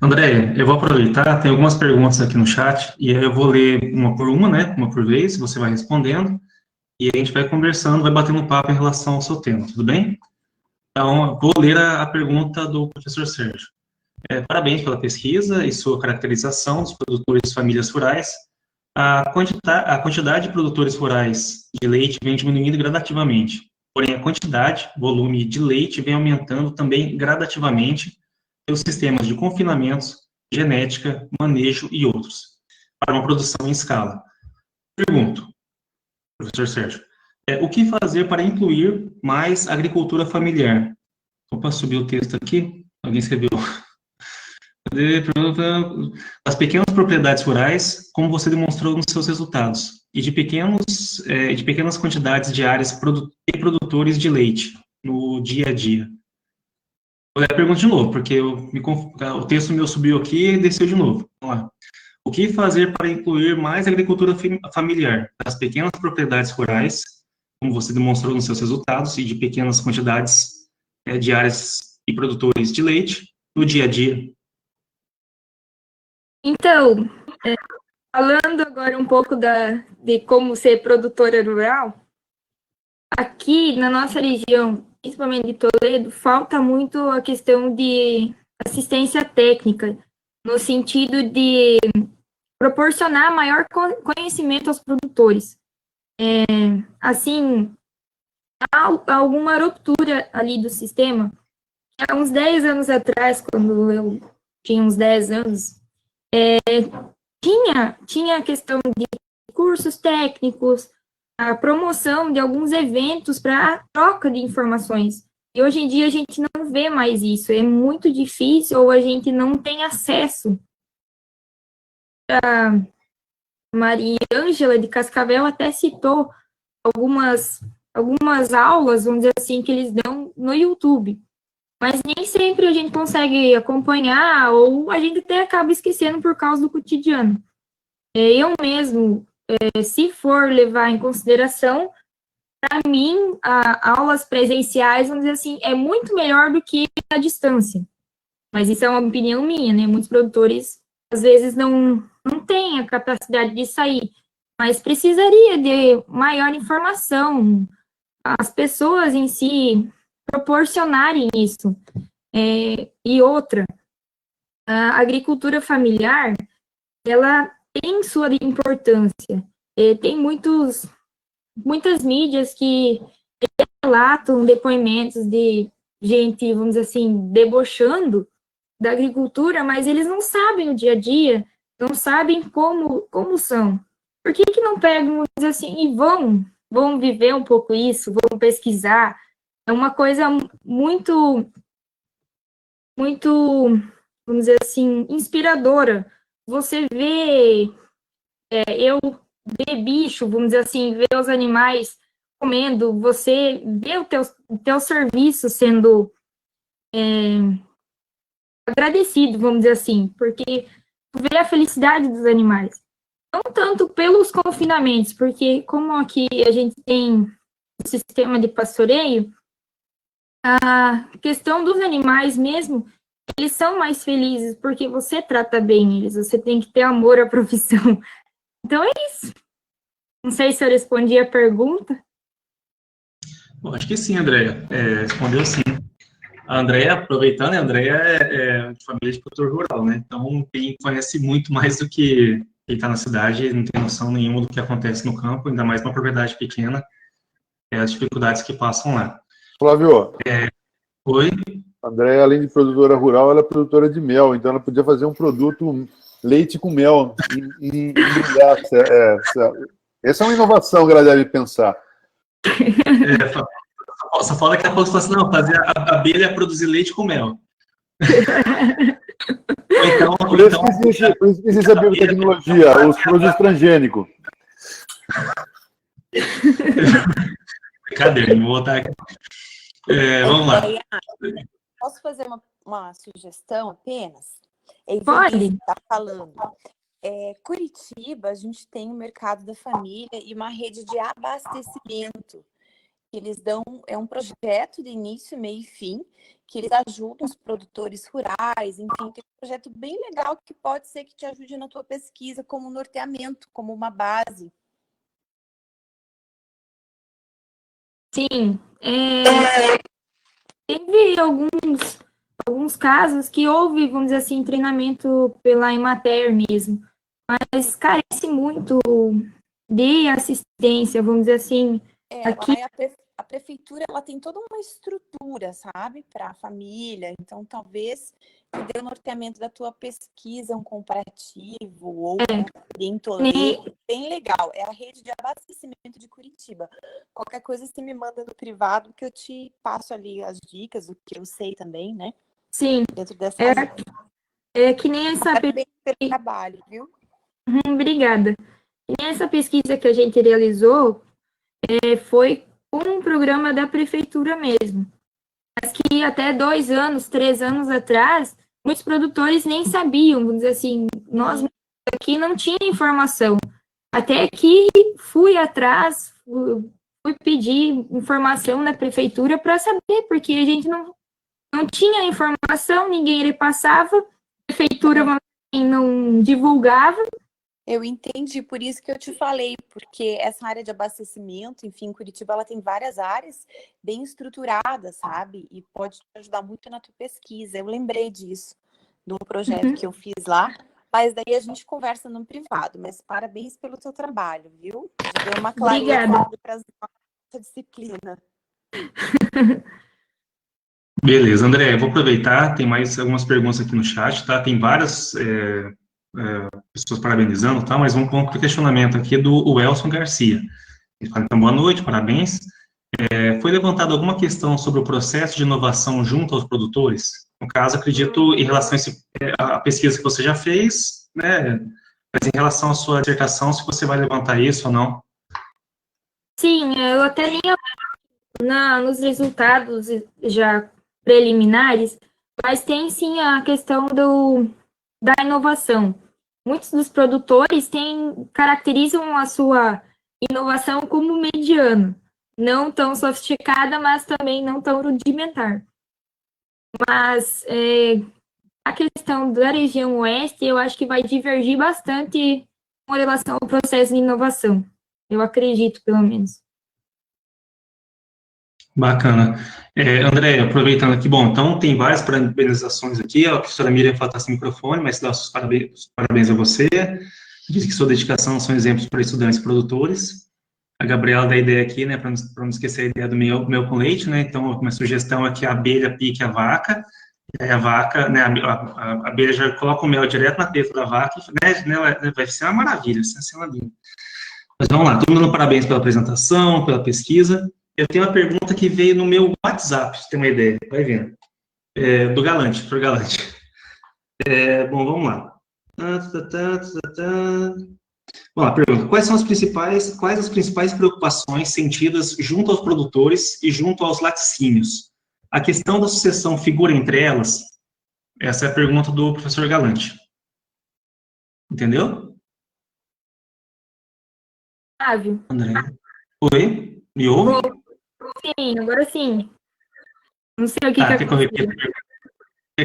Andréia, eu vou aproveitar, tem algumas perguntas aqui no chat, e aí eu vou ler uma por uma, né, uma por vez, você vai respondendo, e a gente vai conversando, vai batendo um papo em relação ao seu tema, tudo bem? Então, vou ler a pergunta do professor Sérgio. Parabéns pela pesquisa e sua caracterização dos produtores de famílias rurais. A quantidade de produtores rurais de leite vem diminuindo gradativamente, porém a quantidade, volume de leite vem aumentando também gradativamente pelos sistemas de confinamentos, genética, manejo e outros, para uma produção em escala. Pergunto, professor Sérgio, o que fazer para incluir mais agricultura familiar? Opa, subiu o texto aqui, alguém escreveu. As pequenas propriedades rurais, como você demonstrou nos seus resultados, e de pequenas quantidades de áreas e produtores de leite no dia a dia. Vou ler a pergunta de novo, porque o texto meu subiu aqui e desceu de novo. Vamos lá. O que fazer para incluir mais agricultura familiar das pequenas propriedades rurais, como você demonstrou nos seus resultados, e de pequenas quantidades de áreas e produtores de leite no dia a dia? Então, falando agora um pouco de como ser produtora rural, aqui na nossa região, principalmente de Toledo, falta muito a questão de assistência técnica, no sentido de proporcionar maior conhecimento aos produtores. Assim, há alguma ruptura ali do sistema. Há uns 10 anos atrás, quando eu tinha uns 10 anos, tinha a questão de cursos técnicos, a promoção de alguns eventos para troca de informações. E hoje em dia a gente não vê mais isso, é muito difícil ou a gente não tem acesso. A Maria Ângela de Cascavel até citou algumas aulas, vamos dizer assim, que eles dão no YouTube. Mas nem sempre a gente consegue acompanhar, ou a gente até acaba esquecendo por causa do cotidiano. Eu mesmo, se for levar em consideração, para mim, aulas presenciais, vamos dizer assim, é muito melhor do que a distância. Mas isso é uma opinião minha, né? Muitos produtores, às vezes, não têm a capacidade de sair, mas precisaria de maior informação, as pessoas em si proporcionarem isso. E outra, a agricultura familiar, ela tem sua importância. Tem muitas mídias que relatam depoimentos de gente, vamos dizer assim, debochando da agricultura, mas eles não sabem o dia a dia, não sabem como são. Por que não pegam, vamos dizer assim, e vão viver um pouco isso, vão pesquisar? É uma coisa muito, vamos dizer assim, inspiradora. Você vê, eu ver bicho, vamos dizer assim, ver os animais comendo, você vê o teu serviço sendo agradecido, vamos dizer assim, porque vê a felicidade dos animais. Não tanto pelos confinamentos, porque como aqui a gente tem um sistema de pastoreio, a questão dos animais mesmo, eles são mais felizes porque você trata bem eles, você tem que ter amor à profissão. Então é isso. Não sei se eu respondi a pergunta. Bom, acho que sim, Andréia. Respondeu sim. A Andrea, aproveitando, a Andrea é de família de produtor rural, né? Então, quem conhece muito mais do que quem está na cidade, não tem noção nenhuma do que acontece no campo, ainda mais uma propriedade pequena, as dificuldades que passam lá. Flávio, Oi? a Andréia, além de produtora rural, ela é produtora de mel, então ela podia fazer um produto leite com mel em graça. Essa é uma inovação que ela deve pensar. Só fala que a pouco você fala assim, não, fazer a abelha produzir leite com mel. Por isso que existe a biotecnologia, os produtos transgênicos. Brincadeira, vou voltar aqui. Vamos lá. Posso fazer uma sugestão apenas? Pode. Está falando. Curitiba, a gente tem o mercado da família e uma rede de abastecimento. Eles dão, é um projeto de início, meio e fim, que eles ajudam os produtores rurais, enfim, tem um projeto bem legal que pode ser que te ajude na tua pesquisa como norteamento, como uma base. Sim, teve alguns casos que houve, vamos dizer assim, treinamento pela Emater mesmo, mas carece muito de assistência, vamos dizer assim. Aqui... A prefeitura, ela tem toda uma estrutura, sabe, para a família, então talvez dê o norteamento da tua pesquisa, um comparativo, ou um toledo, bem legal, é a rede de abastecimento de Curitiba. Qualquer coisa você me manda no privado, que eu te passo ali as dicas, o que eu sei também, né? Sim, dentro dessa que nem essa pesquisa. Pelo trabalho, viu? Obrigada. Que nem essa pesquisa que a gente realizou, foi um programa da prefeitura mesmo. Mas que até 2 anos, 3 anos atrás, muitos produtores nem sabiam, vamos dizer assim, nós aqui não tinha informação. Até que fui atrás, fui pedir informação na prefeitura para saber, porque a gente não tinha informação, ninguém repassava, a prefeitura não divulgava. Eu entendi, por isso que eu te falei, porque essa área de abastecimento, enfim, Curitiba, ela tem várias áreas bem estruturadas, sabe? E pode te ajudar muito na tua pesquisa. Eu lembrei disso, de um projeto que eu fiz lá, mas daí a gente conversa no privado. Mas parabéns pelo teu trabalho, viu? Deu uma clareza para essa disciplina. Beleza, André, eu vou aproveitar, tem mais algumas perguntas aqui no chat, tá? Tem várias pessoas parabenizando, tá? Mas vamos para o questionamento aqui do Elson Garcia. Ele fala, então, boa noite, parabéns. Foi levantada alguma questão sobre o processo de inovação junto aos produtores? No caso, acredito, em relação à pesquisa que você já fez, né? Mas em relação à sua dissertação, se você vai levantar isso ou não? Sim, eu até li nos resultados já preliminares, mas tem sim a questão da inovação. Muitos dos produtores caracterizam a sua inovação como mediano, não tão sofisticada, mas também não tão rudimentar. Mas a questão da região oeste, eu acho que vai divergir bastante com relação ao processo de inovação. Eu acredito, pelo menos. Bacana. André, aproveitando aqui, bom, então tem várias parabenizações aqui, a professora Miriam está sem microfone, mas dá os parabéns a você, diz que sua dedicação são exemplos para estudantes e produtores. A Gabriela dá a ideia aqui, né, para não esquecer a ideia do mel com leite, né, então uma sugestão é que a abelha pique a vaca, e aí a vaca, né, a abelha já coloca o mel direto na teta da vaca, né, vai ser uma maravilha, vai ser uma linda. Mas vamos lá, todo mundo parabéns pela apresentação, pela pesquisa. Eu tenho uma pergunta que veio no meu WhatsApp, se tem uma ideia, vai vendo. Do Galante, professor Galante. Bom, vamos lá. Vamos lá, pergunta. Quais as principais preocupações sentidas junto aos produtores e junto aos laticínios? A questão da sucessão figura entre elas? Essa é a pergunta do professor Galante. Entendeu? Flávio. André. Oi? Me ouve? Sim, agora sim. Não sei o que quer que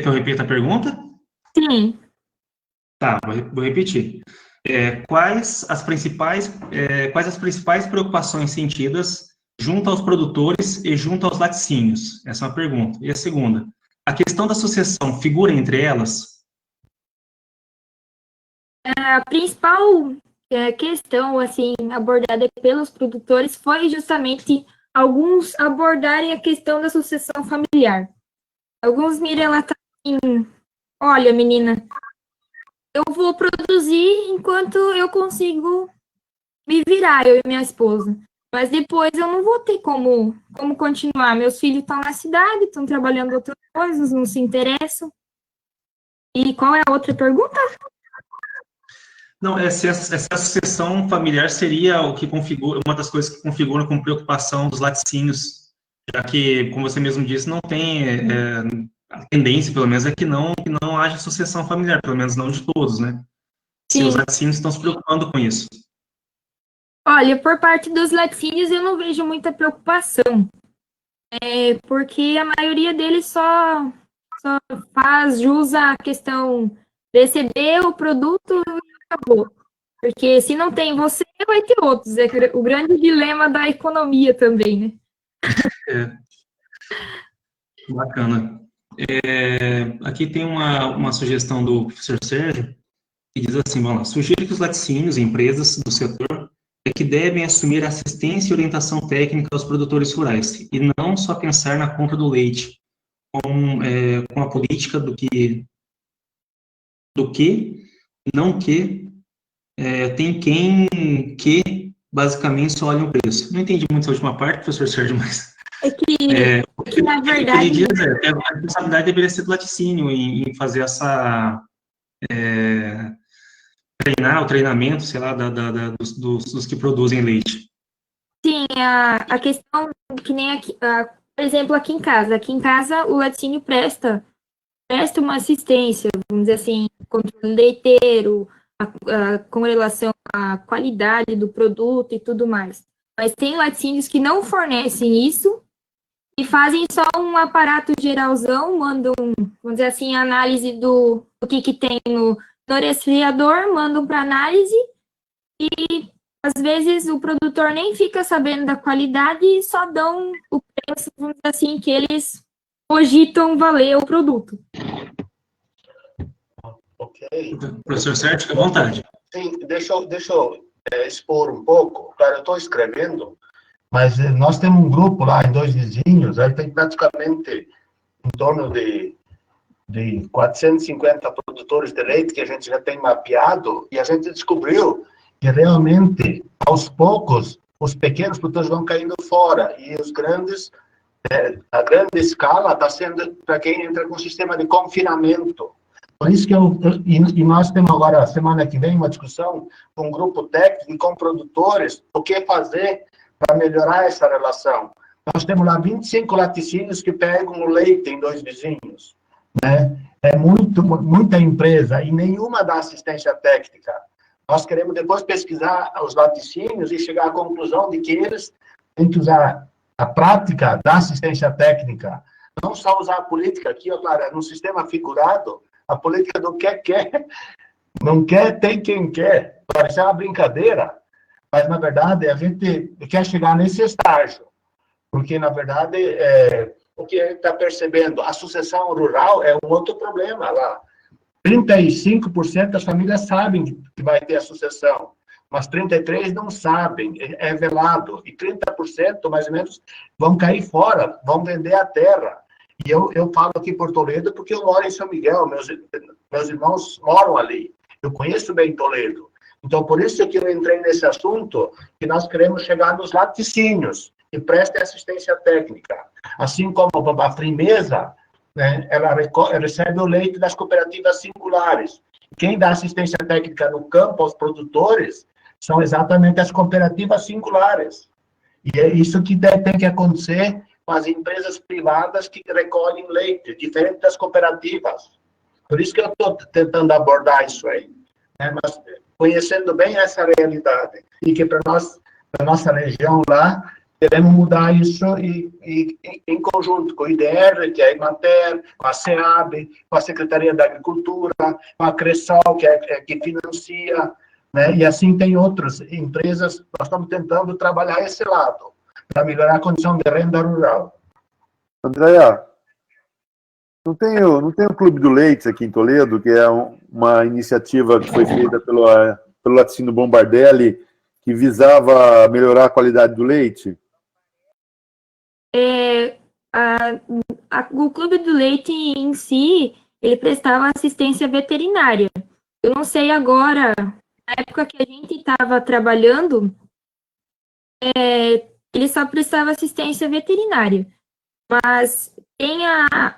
eu repita a pergunta? Sim. Tá, vou repetir. Quais as principais preocupações sentidas junto aos produtores e junto aos laticínios? Essa é uma pergunta. E a segunda, a questão da sucessão figura entre elas? A principal questão, assim, abordada pelos produtores foi justamente alguns abordarem a questão da sucessão familiar. Alguns me relataram assim, olha, menina, eu vou produzir enquanto eu consigo me virar, eu e minha esposa. Mas depois eu não vou ter como continuar. Meus filhos estão na cidade, estão trabalhando outras coisas, não se interessam. E qual é a outra pergunta? Não, se a sucessão familiar seria o que configura, uma das coisas que configura com preocupação dos laticínios, já que, como você mesmo disse, não tem, a tendência, pelo menos, é que não haja sucessão familiar, pelo menos não de todos, né? Se os laticínios estão se preocupando com isso. Olha, por parte dos laticínios eu não vejo muita preocupação, porque a maioria deles só faz jus à questão de receber o produto e acabou. Porque se não tem você, vai ter outros. É o grande dilema da economia também, né? Bacana. Aqui tem uma sugestão do professor Sérgio, que diz assim, vamos lá, sugiro que os laticínios e empresas do setor que devem assumir assistência e orientação técnica aos produtores rurais, e não só pensar na compra do leite, com a política do que, não que, tem quem que basicamente só olha o preço. Não entendi muito essa última parte, professor Sérgio, mas... que na verdade... Ele diz, a responsabilidade deveria ser do laticínio em fazer essa... treinar, o treinamento, sei lá, dos que produzem leite. Sim, a questão que nem aqui, por exemplo, aqui em casa o laticínio presta uma assistência, vamos dizer assim, controle leiteiro, com relação à qualidade do produto e tudo mais. Mas tem laticínios que não fornecem isso e fazem só um aparato geralzão, mandam, vamos dizer assim, análise do que tem no resfriador, mandam para análise e às vezes o produtor nem fica sabendo da qualidade e só dão o preço, vamos dizer assim, que eles cogitam valer o produto. Ok. Professor Sérgio, fica à vontade. Sim, deixa eu expor um pouco. Claro, eu estou escrevendo, mas nós temos um grupo lá em Dois Vizinhos, aí tem praticamente em torno de 450 produtores de leite que a gente já tem mapeado, e a gente descobriu que realmente, aos poucos, os pequenos produtores vão caindo fora, e os grandes, a grande escala está sendo para quem entra com o sistema de confinamento. Por isso que e nós temos agora, semana que vem, uma discussão com um grupo técnico e com produtores, o que fazer para melhorar essa relação. Nós temos lá 25 laticínios que pegam o leite em Dois Vizinhos, né? É muita empresa e nenhuma dá assistência técnica. Nós queremos depois pesquisar os laticínios e chegar à conclusão de que eles têm que usar a prática da assistência técnica, não só usar a política aqui, claro, no sistema figurado, a política do quer, não quer, tem quem quer. Claro, isso é uma brincadeira, mas, na verdade, a gente quer chegar nesse estágio, porque, na verdade, o que a gente está percebendo, a sucessão rural é um outro problema lá. 35% das famílias sabem que vai ter a sucessão, mas 33% não sabem, é velado, e 30%, mais ou menos, vão cair fora, vão vender a terra. E eu falo aqui por Toledo porque eu moro em São Miguel, meus irmãos moram ali, eu conheço bem Toledo. Então, por isso que eu entrei nesse assunto, que nós queremos chegar nos laticínios, que prestem assistência técnica. Assim como a Frimeza, né, ela recebe o leite das cooperativas singulares. Quem dá assistência técnica no campo aos produtores são exatamente as cooperativas singulares. E é isso que tem que acontecer com as empresas privadas que recolhem leite, diferente das cooperativas. Por isso que eu estou tentando abordar isso aí, né? Mas conhecendo bem essa realidade, e que para nossa região lá, queremos mudar isso e em conjunto com o IDR, que é a Emater, com a SEAB, com a Secretaria da Agricultura, com a Cressol, que financia, né? E assim tem outras empresas. Nós estamos tentando trabalhar esse lado, para melhorar a condição de renda rural. Andréia, não tem o Clube do Leite aqui em Toledo, que é uma iniciativa que foi feita pelo Laticínio Bombardelli, que visava melhorar a qualidade do leite? O Clube do Leite em si, ele prestava assistência veterinária. Eu não sei agora, na época que a gente estava trabalhando, ele só prestava assistência veterinária. Mas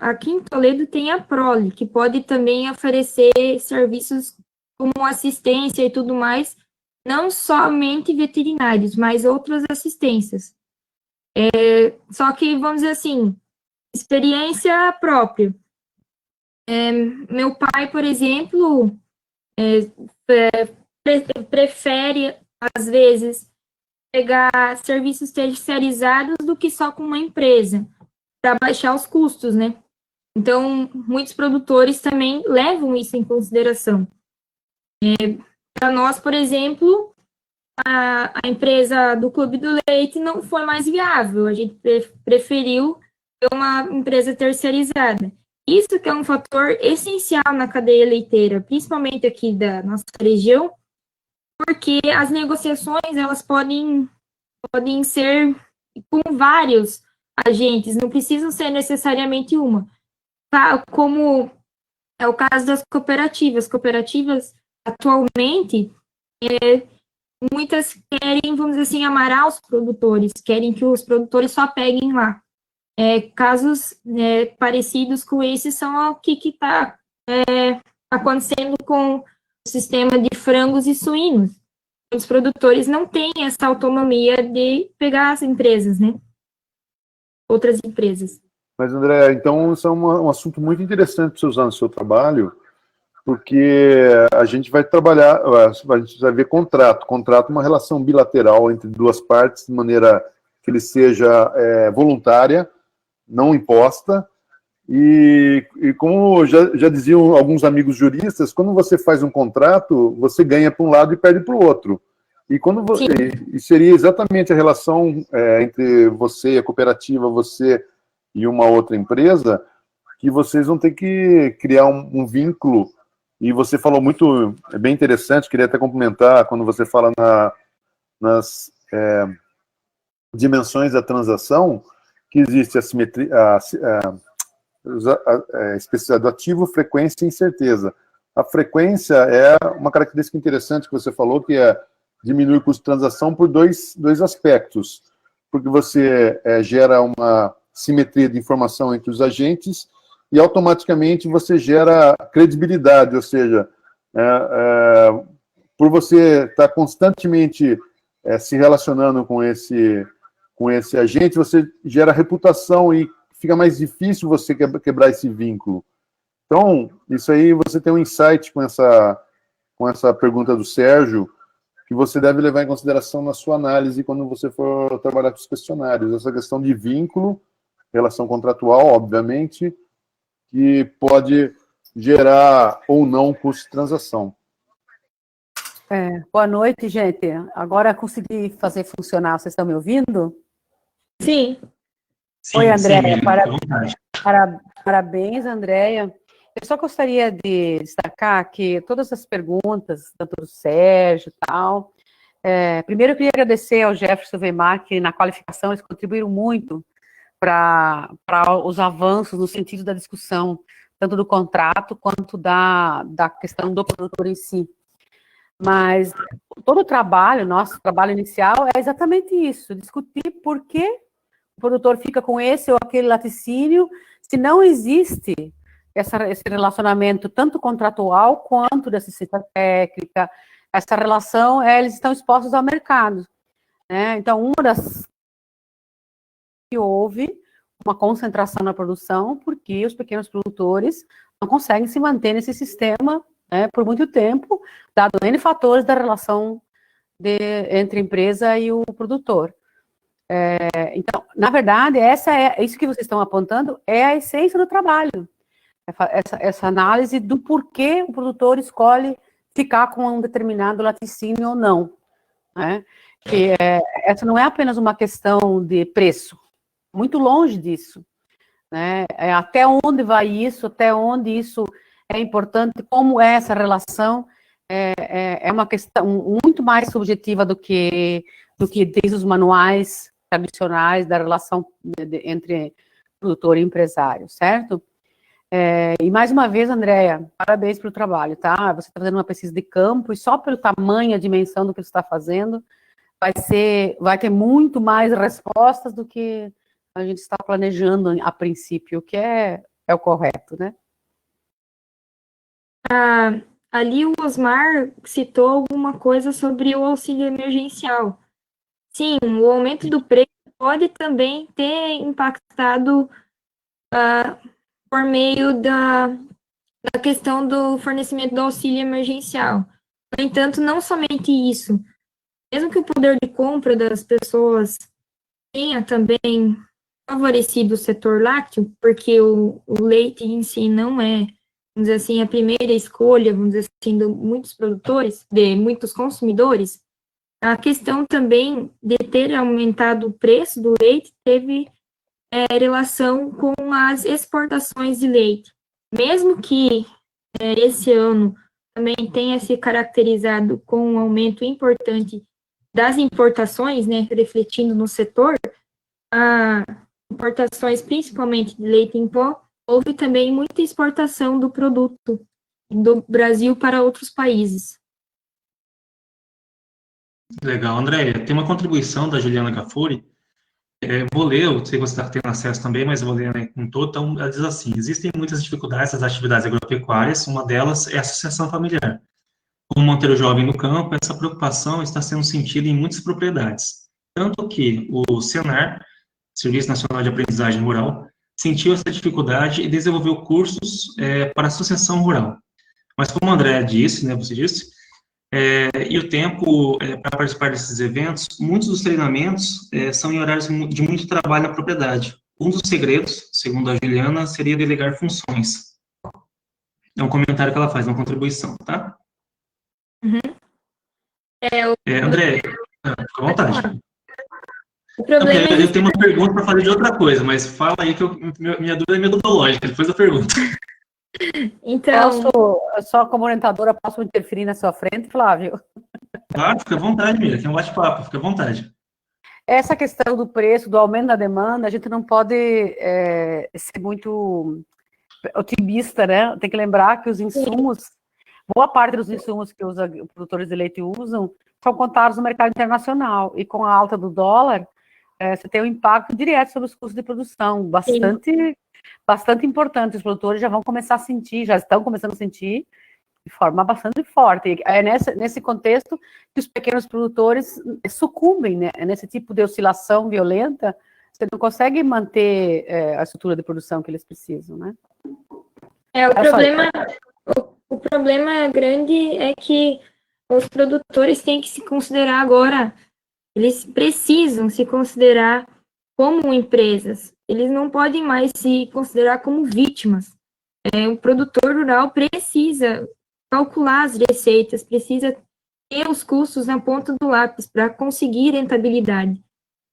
aqui em Toledo tem a Prole, que pode também oferecer serviços como assistência e tudo mais, não somente veterinários, mas outras assistências. Só que, vamos dizer assim, experiência própria. Meu pai, por exemplo, prefere, às vezes, pegar serviços terceirizados do que só com uma empresa, para baixar os custos, né? Então, muitos produtores também levam isso em consideração. Para nós, por exemplo, a empresa do Clube do Leite não foi mais viável, a gente preferiu ter uma empresa terceirizada. Isso que é um fator essencial na cadeia leiteira, principalmente aqui da nossa região, porque as negociações, elas podem ser com vários agentes, não precisam ser necessariamente uma. Como é o caso das cooperativas. Cooperativas, atualmente, muitas querem, vamos dizer assim, amarar os produtores, querem que os produtores só peguem lá. Casos parecidos com esse são o que está acontecendo com o sistema de frangos e suínos. Os produtores não têm essa autonomia de pegar as empresas, né? Outras empresas. Mas, André, então isso é um assunto muito interessante para você usar no seu trabalho, porque a gente vai trabalhar, a gente vai ver contrato. Contrato é uma relação bilateral entre duas partes, de maneira que ele seja voluntária, não imposta, e como já diziam alguns amigos juristas, quando você faz um contrato, você ganha para um lado e perde para o outro. E e seria exatamente a relação entre você e a cooperativa, você e uma outra empresa, que vocês vão ter que criar um vínculo. E você falou muito, bem interessante, queria até complementar, quando você fala nas dimensões da transação, que existe a simetria, especificidade do ativo, frequência e incerteza. A frequência é uma característica interessante que você falou, que é diminuir o custo de transação por dois aspectos, porque você gera uma simetria de informação entre os agentes e automaticamente você gera credibilidade, ou seja, por você estar constantemente se relacionando com esse agente, você gera reputação e fica mais difícil você quebrar esse vínculo. Então, isso aí você tem um insight com essa pergunta do Sérgio, que você deve levar em consideração na sua análise quando você for trabalhar com os questionários. Essa questão de vínculo, relação contratual, obviamente, que pode gerar ou não custo de transação. Boa noite, gente. Agora consegui fazer funcionar. Vocês estão me ouvindo? Sim. Oi, Andréia. Sim, Parabéns, Andréia. Eu só gostaria de destacar que todas as perguntas, tanto do Sérgio e tal, primeiro eu queria agradecer ao Jefferson Weimar, que na qualificação eles contribuíram muito para os avanços no sentido da discussão, tanto do contrato quanto da questão do produtor em si. Mas todo o trabalho, nosso trabalho inicial, é exatamente isso, discutir por que o produtor fica com esse ou aquele laticínio, se não existe esse relacionamento tanto contratual quanto de assistência técnica, essa relação, eles estão expostos ao mercado, né? Então, uma das que houve uma concentração na produção, porque os pequenos produtores não conseguem se manter nesse sistema, né, por muito tempo, dado N fatores da relação entre a empresa e o produtor. Então, na verdade, isso que vocês estão apontando é a essência do trabalho. Essa análise do porquê o produtor escolhe ficar com um determinado laticínio ou não, né? que essa não é apenas uma questão de preço, muito longe disso, né? Até onde vai isso, até onde isso é importante, como é essa relação, é uma questão muito mais subjetiva do que diz os manuais tradicionais da relação entre produtor e empresário, certo? E mais uma vez, Andréia, parabéns pelo trabalho, tá? Você está fazendo uma pesquisa de campo e só pelo tamanho, a dimensão do que você está fazendo, vai ter muito mais respostas do que a gente está planejando a princípio, o que é o correto, né? Ali o Osmar citou alguma coisa sobre o auxílio emergencial. Sim, o aumento do preço pode também ter impactado por meio da questão do fornecimento do auxílio emergencial. No entanto, não somente isso. Mesmo que o poder de compra das pessoas tenha também favorecido o setor lácteo, porque o leite em si não é, vamos dizer assim, a primeira escolha, vamos dizer assim, de muitos produtores, de muitos consumidores, a questão também de ter aumentado o preço do leite teve relação com as exportações de leite. Mesmo que esse ano também tenha se caracterizado com um aumento importante das importações, né, refletindo no setor, importações principalmente de leite em pó, houve também muita exportação do produto do Brasil para outros países. Legal, André. Tem uma contribuição da Juliana Gafuri. Vou ler, eu sei que você está tendo acesso também, mas eu vou ler, né, com todo. Então, ela diz assim: existem muitas dificuldades nas atividades agropecuárias, uma delas é a sucessão familiar. Como manter o jovem no campo, essa preocupação está sendo sentida em muitas propriedades. Tanto que o Senar, Serviço Nacional de Aprendizagem Rural, sentiu essa dificuldade e desenvolveu cursos para a sucessão rural. Mas como o André disse, né, você disse, e o tempo para participar desses eventos, muitos dos treinamentos são em horários de muito trabalho na propriedade. Um dos segredos, segundo a Juliana, seria delegar funções. É um comentário que ela faz, uma contribuição, tá? André, fica à vontade. O problema eu tenho uma pergunta para fazer de outra coisa, mas fala aí que minha dúvida é metodológica, depois eu pergunto. Então, Só como orientadora, posso interferir na sua frente, Flávio? Claro, fica à vontade, Miriam, tem um bate-papo, fica à vontade. Essa questão do preço, do aumento da demanda, a gente não pode ser muito otimista, né? Tem que lembrar que os insumos, boa parte dos insumos que os produtores de leite usam, são contados no mercado internacional, e com a alta do dólar, você tem um impacto direto sobre os custos de produção, bastante importante. Os produtores já vão começar a sentir, já estão começando a sentir, de forma bastante forte. É nesse contexto que os pequenos produtores sucumbem, né? Nesse tipo de oscilação violenta, você não consegue manter a estrutura de produção que eles precisam, né? O problema grande é que os produtores têm que se considerar agora, eles precisam se considerar como empresas, eles não podem mais se considerar como vítimas. O produtor rural precisa calcular as receitas, precisa ter os custos na ponta do lápis para conseguir rentabilidade.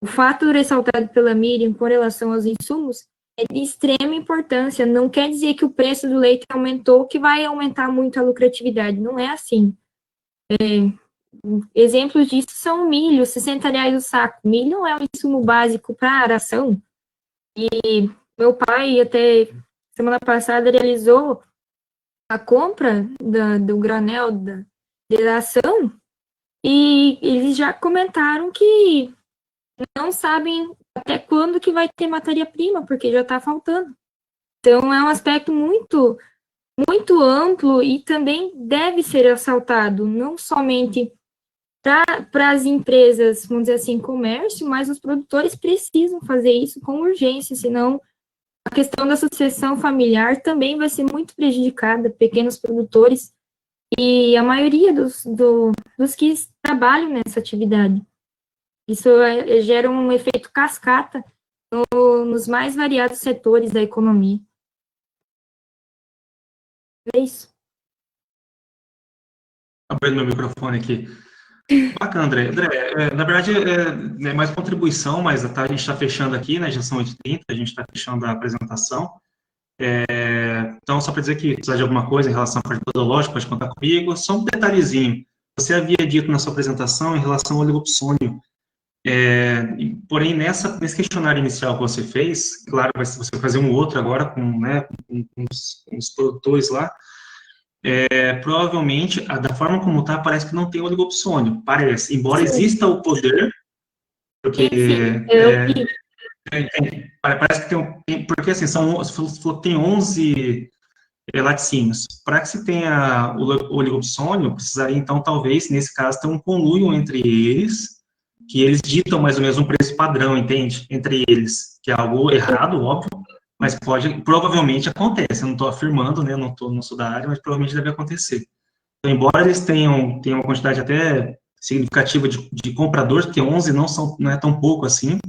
O fato ressaltado pela Miriam com relação aos insumos é de extrema importância. Não quer dizer que o preço do leite aumentou, que vai aumentar muito a lucratividade. Não é assim. Exemplos disso são o milho, R$60 o saco. Milho é um insumo básico para aração. E meu pai, até semana passada, realizou a compra do granel da aração, e eles já comentaram que não sabem até quando que vai ter matéria-prima, porque já está faltando. Então, é um aspecto muito, muito amplo e também deve ser ressaltado, não somente para as empresas, vamos dizer assim, comércio, mas os produtores precisam fazer isso com urgência, senão a questão da sucessão familiar também vai ser muito prejudicada, pequenos produtores e a maioria dos que trabalham nessa atividade. Isso gera um efeito cascata nos mais variados setores da economia. É isso. Abrindo meu microfone aqui. Bacana, André. André, na verdade, é mais contribuição, mas a gente está fechando aqui, né? Já são 8h30, a gente está fechando a apresentação. Então, só para dizer que precisar de alguma coisa em relação à parte metodológica, pode contar comigo. Só um detalhezinho. Você havia dito na sua apresentação em relação ao oligopsônio. Porém, nesse questionário inicial que você fez, claro, você vai fazer um outro agora com, né, com os produtores lá, provavelmente, da forma como está, parece que não tem oligopsônio. Parece, embora exista o poder, porque... parece que porque assim, tem 11 laticínios. Para que se tenha o oligopsônio, precisaria, então, talvez, nesse caso, ter um conluio entre eles, que eles ditam mais ou menos um preço padrão, entende? Entre eles, que é algo errado, óbvio, mas provavelmente acontece. Eu não estou afirmando, né? Não sou da área, mas provavelmente deve acontecer. Então, embora eles tenham uma quantidade até significativa de compradores, porque 11 não é tão pouco assim,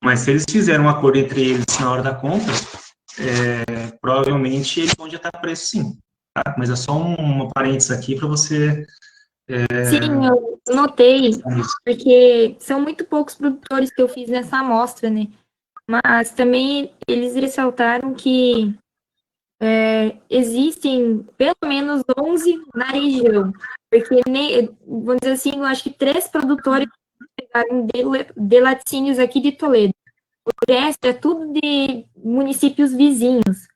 mas se eles fizeram um acordo entre eles na hora da compra, provavelmente eles vão adiantar preço sim. Tá? Mas é só um parênteses aqui para você... Sim, eu notei, porque são muito poucos produtores que eu fiz nessa amostra, né? Mas também eles ressaltaram que existem pelo menos 11 na região, porque, vamos dizer assim, eu acho que 3 produtores pegaram de laticínios aqui de Toledo. O resto é tudo de municípios vizinhos.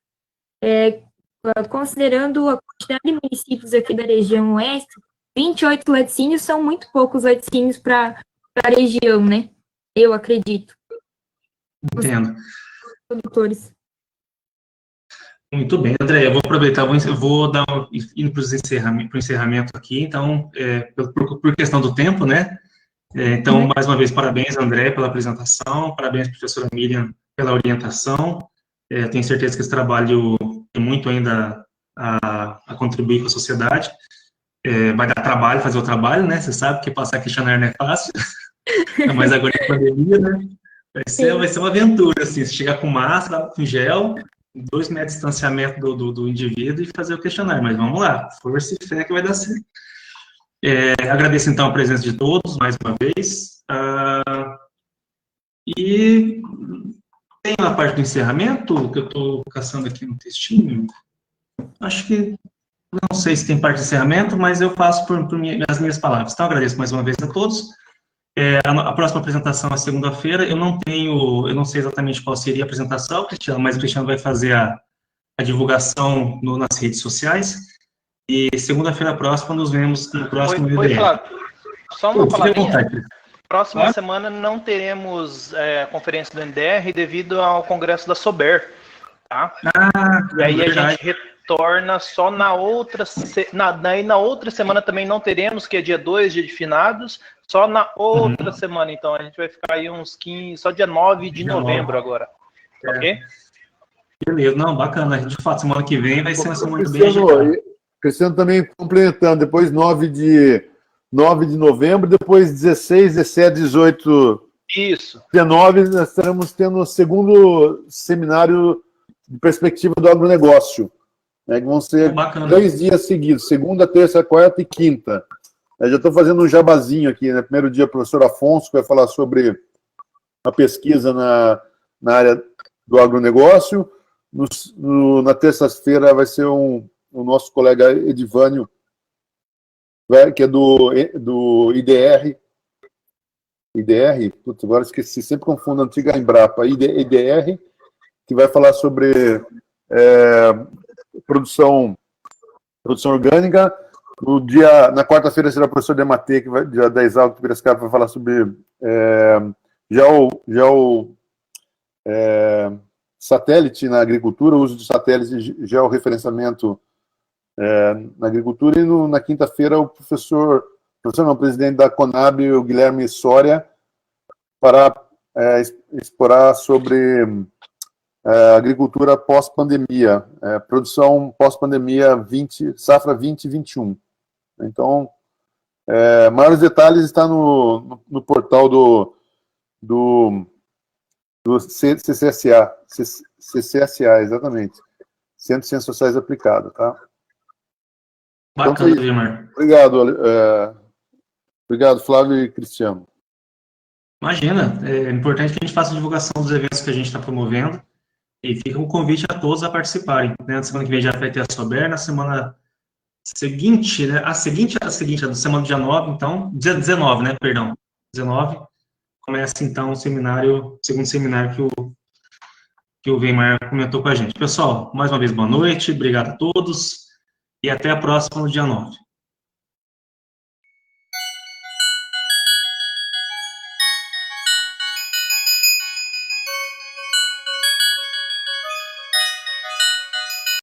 Considerando a quantidade de municípios aqui da região oeste, 28 laticínios são muito poucos laticínios para a região, né? Eu acredito. Entendo. Produtores. Muito bem, André, eu vou aproveitar, eu vou indo para o encerramento aqui, então, por questão do tempo, né? Então, mais uma vez, parabéns, André, pela apresentação, parabéns, professora Miriam, pela orientação. Tenho certeza que esse trabalho tem muito ainda a contribuir com a sociedade. Vai dar trabalho fazer o trabalho, né? Você sabe que passar questionário não é fácil, mas agora é pandemia, né? Vai ser uma aventura, assim, você chegar com máscara, com gel, 2 metros de distanciamento do indivíduo e fazer o questionário, mas vamos lá, força e fé que vai dar certo. Agradeço, então, a presença de todos, mais uma vez, e tem a parte do encerramento, que eu estou caçando aqui no textinho, acho que, não sei se tem parte de encerramento, mas eu passo as minhas palavras. Então, agradeço mais uma vez a todos. A próxima apresentação é segunda-feira, eu não sei exatamente qual seria a apresentação, Cristiano, mas o Cristiano vai fazer a divulgação nas redes sociais, e segunda-feira próxima nos vemos no próximo Oi, Flávio, só uma palavrinha. Próxima semana não teremos conferência do NDR devido ao congresso da SOBER, tá? E aí a gente retorna só na outra semana também não teremos, que é dia 2, dia de finados, só na outra semana, então a gente vai ficar aí uns 15, só dia 9 de novembro agora, ok? Beleza, não, bacana, de fato, semana que vem vai ser uma semana muito bem agitada. Cristiano também complementando, depois 9 de novembro, depois 16, 17, 18, isso. 19, nós estaremos tendo o segundo seminário de perspectiva do agronegócio, né, que vão ser 2 dias seguidos, segunda, terça, quarta e quinta. Eu já estou fazendo um jabazinho aqui, né? Primeiro dia, o professor Afonso, que vai falar sobre a pesquisa na área do agronegócio. Na terça-feira vai ser o nosso colega Edivânio, que é do IDR. Putz, agora esqueci, sempre confundo a antiga Embrapa. IDR, que vai falar sobre produção orgânica. Na quarta-feira será o professor Dematê, da Exalc de Piracicaba, vai falar sobre satélite na agricultura, o uso de satélites e georreferenciamento na agricultura. E na quinta-feira o o presidente da Conab, o Guilherme Soria, para explorar sobre agricultura pós-pandemia, produção pós-pandemia safra 2021. Então, maiores detalhes estão no portal do CCSA, exatamente. Centro de Ciências Sociais Aplicadas, tá? Bacana, então, Vilmar. Obrigado, Obrigado, Flávio e Cristiano. Imagina, é importante que a gente faça a divulgação dos eventos que a gente está promovendo e fica um convite a todos a participarem. Né? Na semana que vem já vai ter a Sober, na semana seguinte, né? A seguinte, a da semana dia 9, então, dia 19, né? Perdão, 19, começa então o seminário, segundo seminário que o Weimar comentou com a gente. Pessoal, mais uma vez, boa noite, obrigado a todos e até a próxima no dia 9.